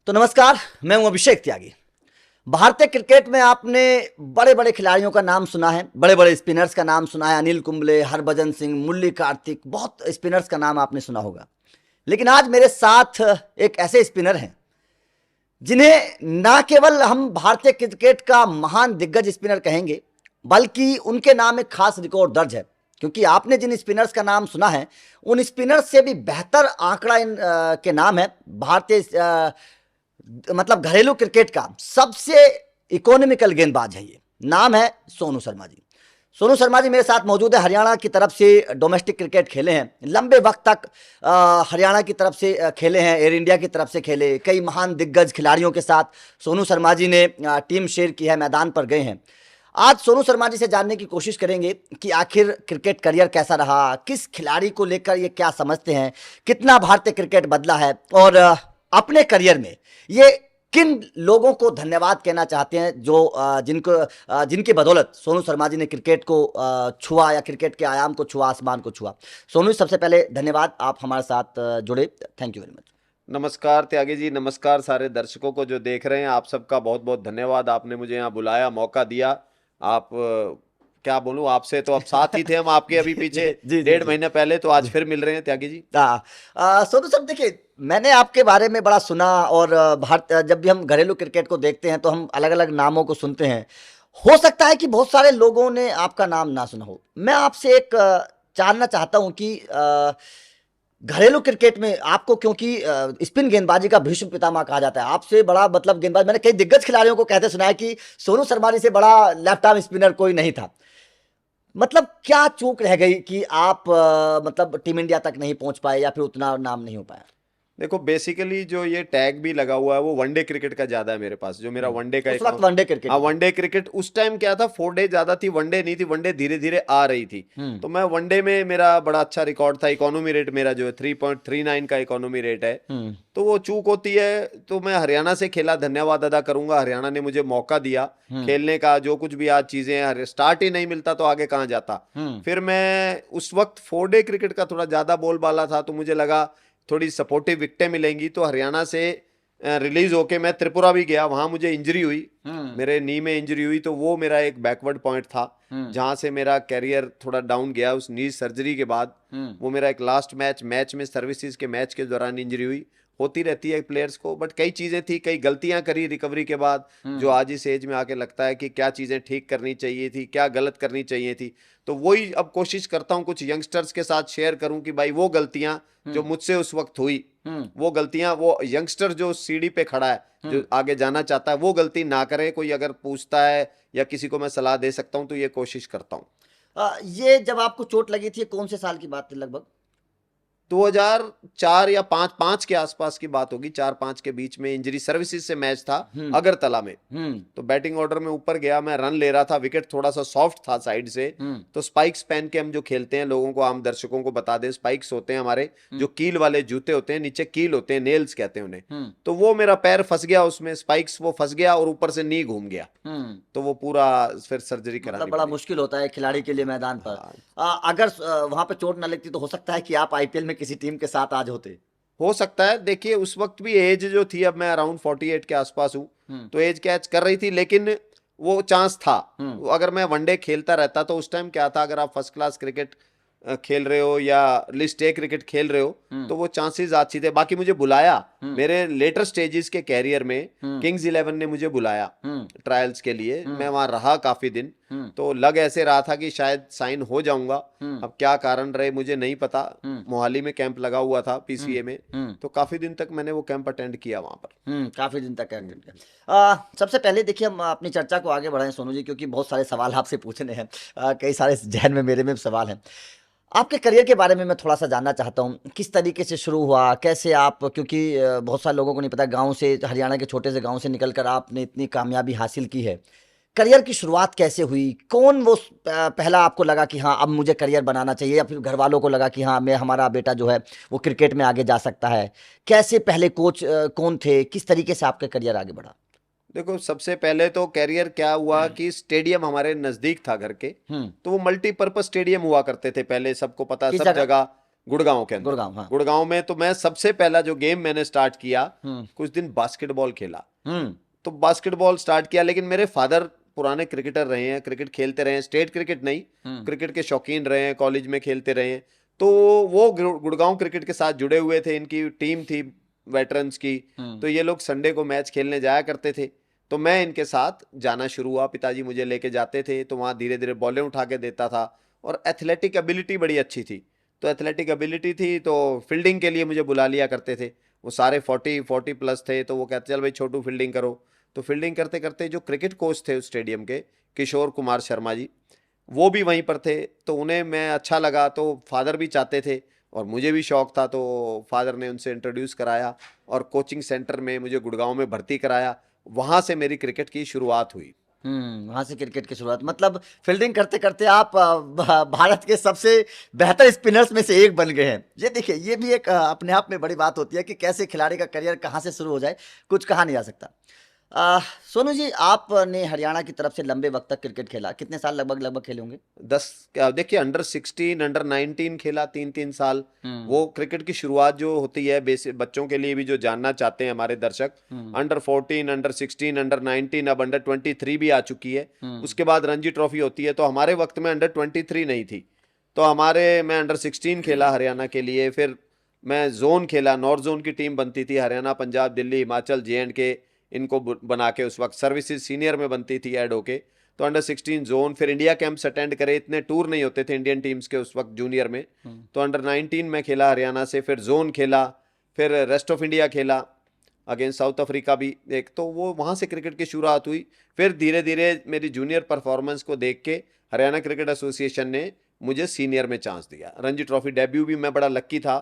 तो नमस्कार, मैं हूं अभिषेक त्यागी। भारतीय क्रिकेट में आपने बड़े बड़े खिलाड़ियों का नाम सुना है, बड़े बड़े स्पिनर्स का नाम सुना है। अनिल कुंबले, हरभजन सिंह, मुरली कार्तिक, बहुत स्पिनर्स का नाम आपने सुना होगा। लेकिन आज मेरे साथ एक ऐसे स्पिनर हैं जिन्हें ना केवल हम भारतीय क्रिकेट का महान दिग्गज स्पिनर कहेंगे, बल्कि उनके नाम एक खास रिकॉर्ड दर्ज है। क्योंकि आपने जिन स्पिनर्स का नाम सुना है, उन स्पिनर्स से भी बेहतर आंकड़ा के नाम है भारतीय मतलब घरेलू क्रिकेट का सबसे इकोनॉमिकल गेंदबाज है। ये नाम है सोनू शर्मा जी। सोनू शर्मा जी मेरे साथ मौजूद है। हरियाणा की तरफ से डोमेस्टिक क्रिकेट खेले हैं, लंबे वक्त तक हरियाणा की तरफ से खेले हैं, एयर इंडिया की तरफ से खेले, कई महान दिग्गज खिलाड़ियों के साथ सोनू शर्मा जी ने टीम शेयर की है, मैदान पर गए हैं। आज सोनू शर्मा जी से जानने की कोशिश करेंगे कि आखिर क्रिकेट करियर कैसा रहा, किस खिलाड़ी को लेकर ये क्या समझते हैं, कितना भारतीय क्रिकेट बदला है, और अपने करियर में ये किन लोगों को धन्यवाद कहना चाहते हैं जो जिनकी बदौलत सोनू शर्मा जी ने क्रिकेट को छुआ, या क्रिकेट के आयाम को छुआ, आसमान को छुआ। सोनू जी, सबसे पहले धन्यवाद, आप हमारे साथ जुड़े। Thank you very much. नमस्कार त्यागी जी, नमस्कार सारे दर्शकों को जो देख रहे हैं। आप सबका बहुत बहुत धन्यवाद, आपने मुझे यहाँ बुलाया, मौका दिया। आप क्या बोलूं आपसे, तो अब साथ ही थे हम आपके अभी पीछे जी जी 1.5 महीने पहले, तो आज फिर मिल रहे हैं त्यागी जी। सोनू सर, देखिए, मैंने आपके बारे में बड़ा सुना, और भारत जब भी हम घरेलू क्रिकेट को देखते हैं तो हम अलग अलग नामों को सुनते हैं। हो सकता है कि बहुत सारे लोगों ने आपका नाम ना सुना हो। मैं आपसे एक जानना चाहता हूं कि घरेलू क्रिकेट में आपको, क्योंकि स्पिन गेंदबाजी का भीष्म पितामह कहा जाता है, आपसे बड़ा मतलब गेंदबाज मैंने कई दिग्गज खिलाड़ियों को कहते सुना है कि सोनू शर्मा जी से बड़ा लेफ्ट आर्म स्पिनर कोई नहीं था। मतलब क्या चूक रह गई कि आप मतलब टीम इंडिया तक नहीं पहुंच पाए, या फिर उतना नाम नहीं हो पाया? देखो, बेसिकली जो ये टैग भी लगा हुआ है वो वनडे क्रिकेट का ज्यादा है मेरे पास, जो मेरा वनडे का उस वक्त वनडे क्रिकेट हाँ, था। वनडे क्रिकेट उस टाइम क्या था, 4 डे ज्यादा थी, वनडे नहीं थी। वनडे धीरे धीरे आ रही थी। हम्म तो मैं वनडे में मेरा बड़ा अच्छा रिकॉर्ड था। इकोनॉमी रेट मेरा जो है 3.39 का इकोनॉमी रेट है। हम्म तो वो चूक होती है। तो मैं हरियाणा से खेला, धन्यवाद अदा करूंगा। हरियाणा ने मुझे मौका दिया हम्म खेलने का। जो कुछ भी आज चीजें, स्टार्ट ही नहीं मिलता तो आगे कहाँ जाता। हम्म फिर मैं उस वक्त 4 डे क्रिकेट का थोड़ा ज्यादा बोलबाला था, तो मुझे लगा थोड़ी सपोर्टिव विकेटें मिलेंगी। तो हरियाणा से रिलीज होके मैं त्रिपुरा भी गया, वहां मुझे इंजरी हुई, हम्म मेरे नी में इंजरी हुई। तो वो मेरा एक बैकवर्ड पॉइंट था, हम्म जहां से मेरा कैरियर थोड़ा डाउन गया उस नी सर्जरी के बाद। हम्म वो मेरा एक लास्ट मैच में सर्विसेज के मैच के दौरान इंजरी हुई। होती रहती है प्लेयर्स को, बट कई चीजें थी, कई गलतियां करी रिकवरी के बाद, जो हम्म आज इस एज में आके लगता है कि क्या चीजें ठीक करनी चाहिए थी, क्या गलत करनी चाहिए थी। तो वही अब कोशिश करता हूँ कुछ यंगस्टर्स के साथ शेयर करूं कि भाई वो गलतियां जो मुझसे उस वक्त हुई, हम्म वो गलतियां, वो यंगस्टर जो सीढ़ी पे खड़ा है, जो आगे जाना चाहता है, वो गलती ना करे। कोई अगर पूछता है या किसी को मैं सलाह दे सकता हूं तो ये कोशिश करता हूं। ये जब आपको चोट लगी थी, कौन से साल की बात थी लगभग? 2004 या 5 के आसपास की बात होगी, 4-5 के बीच में। इंजरी सर्विसेज से मैच था हम्म अगरतला में। हम्म तो बैटिंग ऑर्डर में ऊपर गया, मैं रन ले रहा था, विकेट थोड़ा सा सॉफ्ट था साइड से। हम्म तो स्पाइक्स पहन के हम जो खेलते हैं, लोगों को, आम दर्शकों को बता दें, स्पाइक्स होते हैं हमारे, जो कील वाले जूते होते हैं, नीचे कील होते हैं, नेल्स कहते हैं उन्हें। हम्म तो वो मेरा पैर फंस गया उसमें, स्पाइक्स वो फंस गया और ऊपर से नी घूम गया। हम्म तो वो पूरा फिर सर्जरी मतलब करानी बड़ा पड़ी। मुश्किल होता है खिलाड़ी के लिए मैदान पर। हाँ, अगर वहां पे चोट ना लगती तो हो सकता है कि आप आईपीएल में किसी टीम के साथ आज होते। हो सकता है। देखिए, उस वक्त भी एज जो थी, अब मैं अराउंड 48 के आसपास हूँ, हम्म तो एज कैच कर रही थी, लेकिन वो चांस था। हम्म अगर मैं वनडे खेलता रहता तो उस टाइम क्या था, अगर आप फर्स्ट क्लास क्रिकेट खेल रहे हो या लिस्ट ए क्रिकेट खेल रहे हो, हम्म तो वो चांसेस अच्छी थे। बाकी मुझे बुलाया हम्म मेरे लेटर स्टेजेस के कैरियर में, हम्म किंग्स 11 ने मुझे बुलाया हम्म ट्रायल्स के लिए। हम्म मैं वहां रहा काफी दिन। हम्म तो लग ऐसे रहा था कि शायद साइन हो जाऊंगा। हम्म अब क्या कारण रहे मुझे नहीं पता। हम्म मोहाली में कैंप लगा हुआ था हम्म पीसीए में। हम्म तो काफी दिन तक मैंने वो कैंप अटेंड किया वहां पर। काफी दिन तक अटेंड किया। सबसे पहले देखिए, हम अपनी चर्चा को आगे बढ़ाएं सोनू जी, क्योंकि बहुत सारे सवाल आपसे पूछने हैं। कई सारे जहन में मेरे में भी सवाल हैं। आपके करियर के बारे में मैं थोड़ा सा जानना चाहता हूँ, किस तरीके से शुरू हुआ, कैसे आप, क्योंकि बहुत सारे लोगों को नहीं पता, गांव से, हरियाणा के छोटे से गांव से निकलकर आपने इतनी कामयाबी हासिल की है। करियर की शुरुआत कैसे हुई? कौन वो पहला आपको लगा कि हाँ अब मुझे करियर बनाना चाहिए, या फिर घर वालों को लगा कि हाँ मैं, हमारा बेटा जो है वो क्रिकेट में आगे जा सकता है? कैसे पहले कोच कौन थे, किस तरीके से आपका करियर आगे बढ़ा? देखो, सबसे पहले तो कैरियर क्या हुआ कि स्टेडियम हमारे नजदीक था घर के। हम्म तो वो मल्टीपर्पज स्टेडियम हुआ करते थे पहले, सबको पता, किस सब जगह? जगह। गुड़गांव के अंदर। गुड़गांव, हाँ। गुड़गांव में तो मैं सबसे पहला जो गेम मैंने स्टार्ट किया, हम्म। कुछ दिन बास्केटबॉल खेला। हम्म। तो बास्केटबॉल स्टार्ट किया, लेकिन मेरे फादर पुराने क्रिकेटर रहे हैं, क्रिकेट खेलते रहे हैं, स्टेट क्रिकेट नहीं, क्रिकेट के शौकीन रहे हैं, कॉलेज में खेलते रहे हैं। तो वो गुड़गांव क्रिकेट के साथ जुड़े हुए थे, इनकी टीम थी वेटरन्स की। तो ये लोग संडे को मैच खेलने जाया करते थे, तो मैं इनके साथ जाना शुरू हुआ। पिताजी मुझे लेके जाते थे, तो वहाँ धीरे धीरे बॉलें उठा के देता था, और एथलेटिक एबिलिटी बड़ी अच्छी थी। तो एथलेटिक एबिलिटी थी तो फील्डिंग के लिए मुझे बुला लिया करते थे। वो सारे 40 प्लस थे, तो वो कहते चल भाई छोटू फील्डिंग करो। तो फील्डिंग करते करते जो क्रिकेट कोच थे उस स्टेडियम के, किशोर कुमार शर्मा जी, वो भी वहीं पर थे। तो उन्हें मैं अच्छा लगा, तो फादर भी चाहते थे और मुझे भी शौक था, तो फादर ने उनसे इंट्रोड्यूस कराया और कोचिंग सेंटर में मुझे गुड़गांव में भर्ती कराया। वहाँ से मेरी क्रिकेट की शुरुआत हुई। वहां से क्रिकेट की शुरुआत, मतलब फील्डिंग करते करते आप भारत के सबसे बेहतर स्पिनर्स में से एक बन गए हैं। ये देखिए, ये भी एक अपने आप में बड़ी बात होती है कि कैसे खिलाड़ी का करियर कहाँ से शुरू हो जाए, कुछ कहा नहीं जा सकता। सोनू जी, आपने हरियाणा की तरफ से लंबे वक्त तक क्रिकेट खेला, कितने साल लगभग खेले होंगे? 10, क्या देखिए, अंडर 16 अंडर 19 खेला, 3-3 साल। वो क्रिकेट की शुरुआत जो होती है, बेसिक बच्चों के लिए भी जो जानना चाहते हैं हमारे दर्शक, अंडर 14 अंडर 16 अंडर 19, अब अंडर 23 भी आ चुकी है। उसके बाद रणजी ट्रॉफी होती है। तो हमारे वक्त में अंडर 23 नहीं थी, तो मैं अंडर 16 खेला हरियाणा के लिए। फिर मैं जोन खेला, नॉर्थ जोन की टीम बनती थी, हरियाणा, पंजाब, दिल्ली, हिमाचल, JNK, इनको बना के उस वक्त सर्विसेज सीनियर में बनती थी ऐड होके। तो अंडर 16 जोन, फिर इंडिया कैंप्स अटेंड करे, इतने टूर नहीं होते थे इंडियन टीम्स के उस वक्त जूनियर में। तो अंडर 19 में खेला हरियाणा से, फिर जोन खेला, फिर रेस्ट ऑफ इंडिया खेला अगेंस्ट साउथ अफ्रीका भी एक। तो वो वहाँ से क्रिकेट की शुरुआत हुई। फिर धीरे धीरे मेरी जूनियर परफॉर्मेंस को देख के हरियाणा क्रिकेट एसोसिएशन ने मुझे सीनियर में चांस दिया। रणजी ट्रॉफी डेब्यू भी मैं बड़ा लक्की था।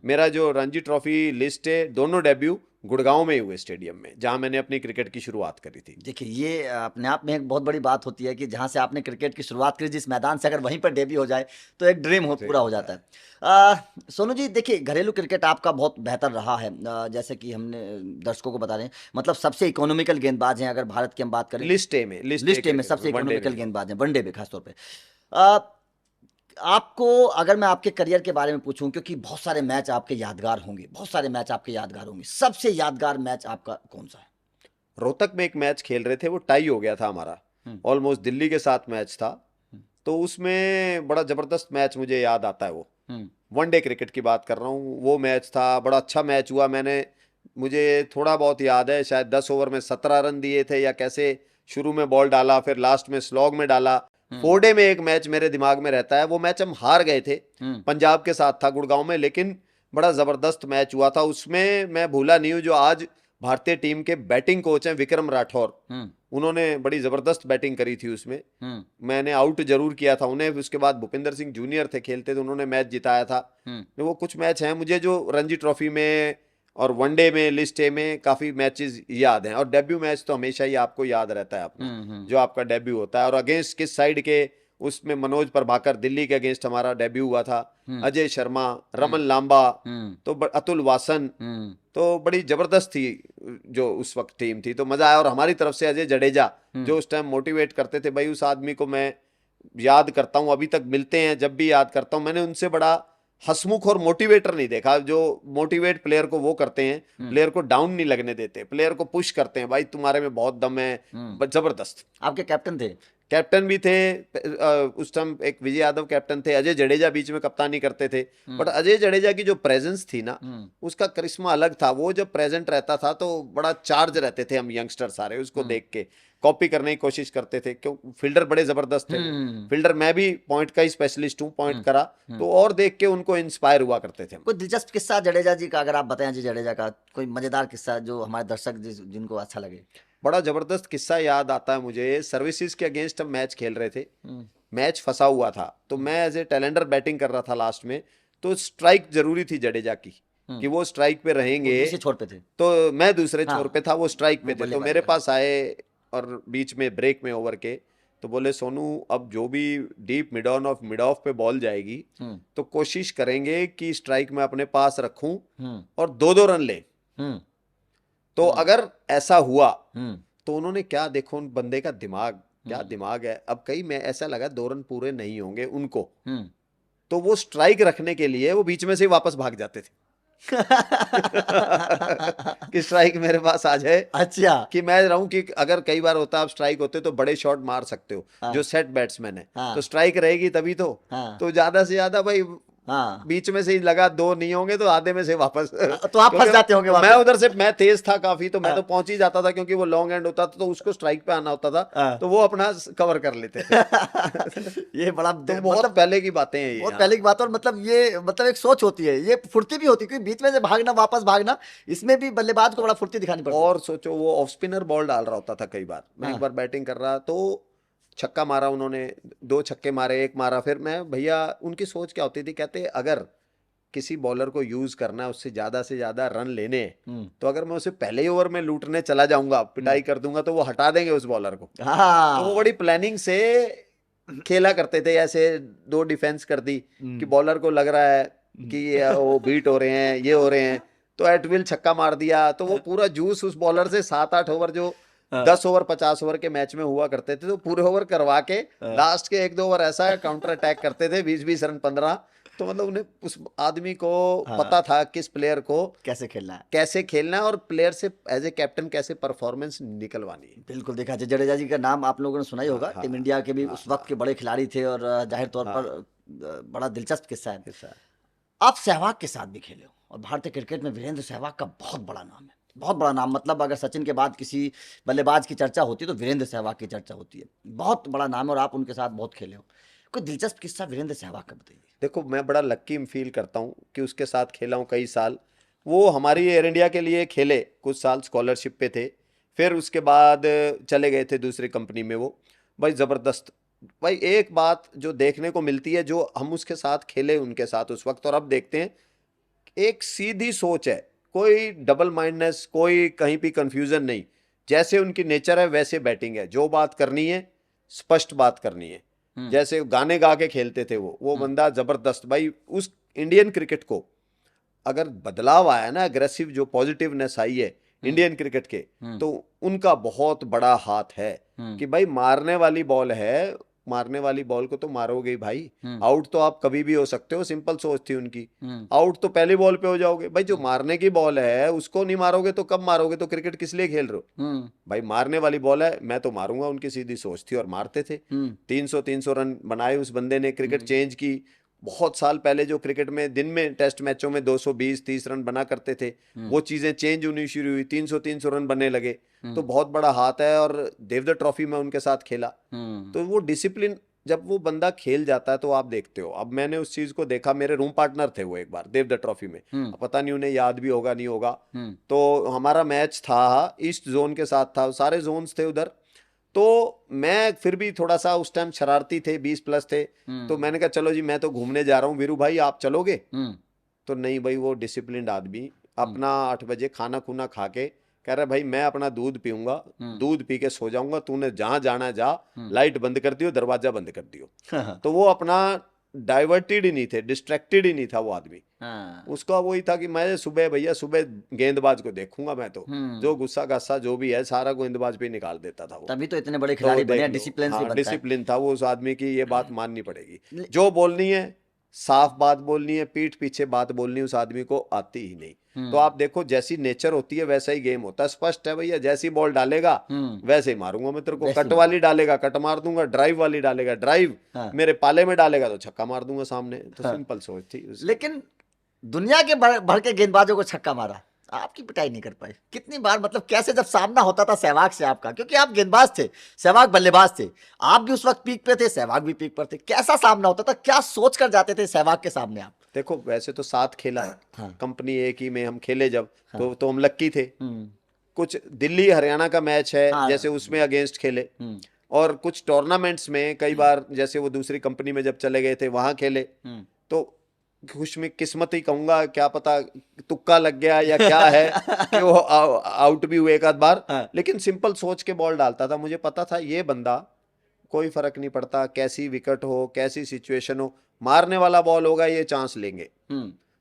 मेरा जो रणजी ट्रॉफी लिस्ट है, दोनों डेब्यू गुड़गांव में ही हुए, स्टेडियम में, जहां मैंने अपनी क्रिकेट की शुरुआत करी थी। देखिए, ये अपने आप में एक बहुत बड़ी बात होती है कि जहाँ से आपने क्रिकेट की शुरुआत करी, जिस मैदान से अगर वहीं पर डेब्यू हो जाए तो एक ड्रीम पूरा हो जाता है। सोनू जी, देखिए, घरेलू क्रिकेट आपका बहुत बेहतर रहा है। जैसे कि हमने दर्शकों को बता रहे हैं, मतलब सबसे इकोनॉमिकल गेंदबाज हैं अगर भारत की हम बात करें। लिस्ट ए में, लिस्ट ए में सबसे वनडे इकोनॉमिकल में। गेंदबाज हैं, वनडे में खासतौर पे। आपको अगर मैं आपके करियर के बारे में पूछूं, क्योंकि बहुत सारे मैच आपके यादगार होंगे, बहुत सारे मैच आपके यादगार होंगे, सबसे यादगार मैच आपका कौन सा है? रोहतक में एक मैच खेल रहे थे, वो टाई हो गया था हमारा, ऑलमोस्ट दिल्ली के साथ मैच था। तो उसमें बड़ा जबरदस्त मैच मुझे याद आता है। वो वनडे क्रिकेट की बात कर रहा हूँ। वो मैच था, बड़ा अच्छा मैच हुआ। मुझे थोड़ा बहुत याद है, शायद 10 ओवर में 17 रन दिए थे या कैसे। शुरू में बॉल डाला, फिर लास्ट में स्लॉग में डाला। 4 डे में एक मैच मेरे दिमाग में रहता है, वो मैच हम हार गए थे, पंजाब के साथ था गुड़गांव में, लेकिन बड़ा जबरदस्त मैच हुआ था। उसमें मैं भूला नहीं हूँ, जो आज भारतीय टीम के बैटिंग कोच हैं विक्रम राठौर, उन्होंने बड़ी जबरदस्त बैटिंग करी थी उसमें। मैंने आउट जरूर किया था उन्हें। उसके बाद भूपिंदर सिंह जूनियर थे, खेलते थे, उन्होंने मैच जिताया था। वो कुछ मैच हैं मुझे जो रणजी ट्रॉफी में और वनडे में, लिस्ट ए में काफी मैचेस याद हैं। और डेब्यू मैच तो हमेशा ही आपको याद रहता है अपना, जो आपका डेब्यू होता है। और अगेंस्ट किस साइड के, उसमें मनोज प्रभाकर, दिल्ली के अगेंस्ट हमारा डेब्यू हुआ था। अजय शर्मा, रमन लांबा, तो अतुल वासन, तो बड़ी जबरदस्त थी जो उस वक्त टीम थी। तो मजा आया। और हमारी तरफ से अजय जडेजा, जो उस टाइम मोटिवेट करते थे, भाई उस आदमी को मैं याद करता हूँ, अभी तक मिलते हैं, जब भी याद करता हूँ। मैंने उनसे बड़ा हंसमुख और मोटिवेटर नहीं देखा। जो मोटिवेट प्लेयर को वो करते हैं, प्लेयर को डाउन नहीं लगने देते, प्लेयर को पुश करते हैं, भाई तुम्हारे में बहुत दम है, जबरदस्त। आपके कैप्टन थे? कैप्टन भी थे उस टाइम, एक विजय यादव कैप्टन थे, अजय जडेजा बीच में कप्तानी करते थे। बट अजय जडेजा की जो प्रेजेंस थी ना, उसका करिश्मा अलग था। वो जब प्रेजेंट रहता था तो बड़ा चार्ज रहते थे हम यंगस्टर सारे, उसको देख के कॉपी करने की कोशिश करते थे। क्यों, फील्डर बड़े जबरदस्त थे। फील्डर, मैं भी पॉइंट का ही स्पेशलिस्ट हूँ, पॉइंट करा तो, और देख के उनको इंस्पायर हुआ करते थे। कोई दिलचस्प किस्सा जडेजा जी का अगर आप बताएं, जी जडेजा का कोई मजेदार किस्सा जो हमारे दर्शक जिनको अच्छा लगे। बड़ा जबरदस्त किस्सा याद आता है मुझे। सर्विसेज के अगेंस्ट हम मैच खेल रहे थे, मैच फंसा हुआ था, तो मैं एज ए टैलेंडर बैटिंग कर रहा था लास्ट में। तो स्ट्राइक जरूरी थी जडेजा की, कि वो स्ट्राइक पे रहेंगे। दूसरे छोर पे थे, तो मैं दूसरे हाँ, छोर पे था, वो स्ट्राइक पे वो थे। तो मेरे पास आए और बीच में ब्रेक में ओवर के, तो बोले सोनू, अब जो भी डीप मिड ऑफ पे बॉल जाएगी, तो कोशिश करेंगे कि स्ट्राइक में अपने पास रखूं और 2-2 रन ले। तो अगर ऐसा हुआ, तो उन्होंने क्या, देखो उन बंदे का दिमाग, क्या दिमाग है। अब कई में ऐसा लगा 2 रन पूरे नहीं होंगे उनको, तो वो स्ट्राइक रखने के लिए वो बीच में से ही वापस भाग जाते थे कि स्ट्राइक मेरे पास आ जाए, अच्छा। कि मैं रहूं कि अगर कई बार होता आप स्ट्राइक होते तो बड़े शॉट मार सकते हो, हाँ। जो सेट बैट्समैन है, हाँ। तो स्ट्राइक रहेगी तभी तो। हाँ। तो ज्यादा से ज्यादा भाई हाँ। बीच में से ही लगा, दो नहीं होंगे तो आधे में से वापस तो आप फंस क्योंकि जाते होंगे मैं वापस। उधर से, मैं तेज था काफी, तो मैं तो हाँ। पहुंच ही जाता था क्योंकि वो लॉन्ग एंड होता था, तो उसको स्ट्राइक पे आना होता था, हाँ। तो वो अपना कवर कर लेते थे। ये बड़ा तो बहुत मतलब पहले की बातें हैं ये। बहुत हाँ। पहले की बात है। और मतलब ये मतलब एक सोच होती है, ये फुर्ती भी होती है, क्योंकि बीच में से भागना वापस भागना, इसमें भी बल्लेबाज को बड़ा फुर्ती दिखानी पड़ती है। और सोचो वो ऑफ स्पिनर बॉल डाल रहा होता था कई बार, मैं एक हाँ। बार बैटिंग कर रहा तो छक्का मारा उन्होंने, दो छक्के मारे, एक मारा, फिर मैं भैया, उनकी सोच क्या होती थी, कहते अगर किसी बॉलर को यूज करना है, उससे ज्यादा रन लेने हैं, तो अगर मैं उसे पहले ही ओवर में लूटने चला जाऊंगा, पिटाई कर दूंगा, तो वो हटा देंगे उस बॉलर को। तो वो हाँ। बड़ी प्लानिंग से खेला करते थे, ऐसे दो डिफेंस कर दी कि बॉलर को लग रहा है कि ये वो बीट हो रहे हैं, ये हो रहे हैं, तो एट विल छक्का मार दिया, तो वो पूरा जूस उस बॉलर से 7-8 ओवर, जो 10 ओवर 50 ओवर के मैच में हुआ करते थे, तो पूरे ओवर करवा के लास्ट के 1-2 ओवर ऐसा काउंटर अटैक करते थे, 20-20 रन 15। तो मतलब उन्हें, उस आदमी को पता था किस प्लेयर को कैसे खेलना है। कैसे खेलना है और प्लेयर से एज ए कैप्टन कैसे परफॉर्मेंस निकलवानी है। बिल्कुल देखा जाए, जडेजा जी का नाम आप लोगों ने सुना ही हाँ, होगा, हाँ, टीम इंडिया के भी हाँ, उस वक्त के बड़े खिलाड़ी थे, और जाहिर तौर हाँ, पर बड़ा दिलचस्प किस्सा है। ऐसा है। आप सहवाग के साथ भी खेले हो, और भारतीय क्रिकेट में वीरेंद्र सहवाग का बहुत बड़ा नाम है, बहुत बड़ा नाम। मतलब अगर सचिन के बाद किसी बल्लेबाज की चर्चा होती है तो वीरेंद्र सहवाग की चर्चा होती है, बहुत बड़ा नाम है, और आप उनके साथ बहुत खेले हो। कोई दिलचस्प किस्सा वीरेंद्र सहवाग का बताइए। देखो, मैं बड़ा लक्की फील करता हूँ कि उसके साथ खेला हूँ कई साल। वो हमारी एयर इंडिया के लिए खेले कुछ साल, स्कॉलरशिप पे थे, फिर उसके बाद चले गए थे दूसरी कंपनी में। वो भाई ज़बरदस्त, भाई एक बात जो देखने को मिलती है, जो हम उसके साथ खेले उनके साथ उस वक्त और अब देखते हैं, एक सीधी सोच है, कोई डबल माइंडनेस, कोई कहीं भी कंफ्यूजन नहीं। जैसे उनकी नेचर है वैसे बैटिंग है, जो बात करनी है स्पष्ट बात करनी है, जैसे गाने गा के खेलते थे वो बंदा जबरदस्त। भाई उस इंडियन क्रिकेट को अगर बदलाव आया ना, अग्रेसिव जो पॉजिटिवनेस आई है इंडियन क्रिकेट के, तो उनका बहुत बड़ा हाथ है कि भाई मारने वाली बॉल है, मारने वाली बॉल को तो मारोगे ही भाई, आउट तो आप कभी भी हो सकते हो, सिंपल सोच थी उनकी। आउट तो पहली बॉल पे हो जाओगे भाई, जो मारने की बॉल है उसको नहीं मारोगे तो कब मारोगे, तो क्रिकेट किस लिए खेल रहे हो भाई, मारने वाली बॉल है मैं तो मारूंगा, उनकी सीधी सोच थी और मारते थे। 300 रन बनाए उस बंदे ने, क्रिकेट चेंज की। बहुत साल पहले जो क्रिकेट में दिन में टेस्ट मैचों में 220-30 रन बना करते थे, वो चीजें चेंज होनी शुरू हुई, 300 रन बनने लगे। तो बहुत बड़ा हाथ है, और देवधर ट्रॉफी में उनके साथ खेला। तो वो डिसिप्लिन जब वो बंदा खेल जाता है तो आप देखते हो। अब मैंने उस चीज को देखा, मेरे रूम पार्टनर थे वो एक बार देवधर ट्रॉफी में, पता नहीं उन्हें याद भी होगा नहीं होगा। तो हमारा मैच था ईस्ट जोन के साथ था, सारे जोन्स थे उधर। तो मैं फिर भी थोड़ा सा उस टाइम शरारती थे, 20+ थे, तो मैंने कहा चलो जी मैं तो घूमने जा रहा हूँ, वीरू भाई आप चलोगे? तो नहीं भाई, वो डिसिप्लिन्ड आदमी अपना 8 बजे खाना खुना खा के कह रहा भाई मैं अपना दूध पीऊंगा, दूध पी के सो जाऊंगा, तूने जहां जाना है जा, लाइट बंद कर दियो, दरवाजा बंद कर दियो। तो वो अपना डाइवर्टेड ही नहीं थे, डिस्ट्रैक्टेड ही नहीं था वो आदमी। उसका वही था कि मैं सुबह भैया सुबह गेंदबाज को देखूंगा, मैं तो जो गुस्सा गासा जो भी है सारा गेंदबाज पे निकाल देता था वो। तभी तो इतने बड़े तो खिलाड़ी बने, देख लो, डिसिप्लिन से हाँ बनता है। डिसिप्लिन था वो उस आदमी की, ये बात माननी पड़ेगी। जो बोलनी है साफ बात बोलनी है, पीठ पीछे बात बोलनी है, उस आदमी को आती ही नहीं। तो आप देखो, जैसी नेचर होती है वैसा ही गेम होता है, स्पष्ट है भैया, जैसी बॉल डालेगा वैसे ही मारूंगा मैं तेरे को, कट वाली डालेगा कट मार दूंगा, ड्राइव वाली डालेगा ड्राइव, मेरे पाले में डालेगा तो छक्का मार दूंगा सामने। तो सिंपल सोच थी उसकी। लेकिन दुनिया के भर के गेंदबाजों को छक्का मारा, आपकी पिटाई नहीं कर पाए कितनी बार? मतलब कैसे जब सामना होता था सहवाग से आपका, क्योंकि आप गेंदबाज थे, सहवाग बल्लेबाज थे, आप भी उस वक्त पीक पे थे, सहवाग भी पीक पर थे, कैसा सामना होता था, क्या सोच कर जाते थे सहवाग के सामने आप? देखो वैसे तो साथ खेला है, हाँ। कंपनी एक ही में हम खेले जब, तो हम लक्की थे। कुछ दिल्ली हरियाणा का मैच है, हाँ। जैसे उसमें अगेंस्ट खेले, और कुछ टूर्नामेंट्स में कई बार जैसे वो दूसरी कंपनी में जब चले गए थे वहां खेले। तो खुश में किस्मत ही कहूंगा, क्या पता तुक्का लग गया या क्या है कि वो आउट भी हुए एक आध बार। लेकिन सिंपल सोच के बॉल डालता था, मुझे पता था ये बंदा कोई फर्क नहीं पड़ता कैसी विकेट हो कैसी सिचुएशन हो, मारने वाला बॉल होगा ये चांस लेंगे।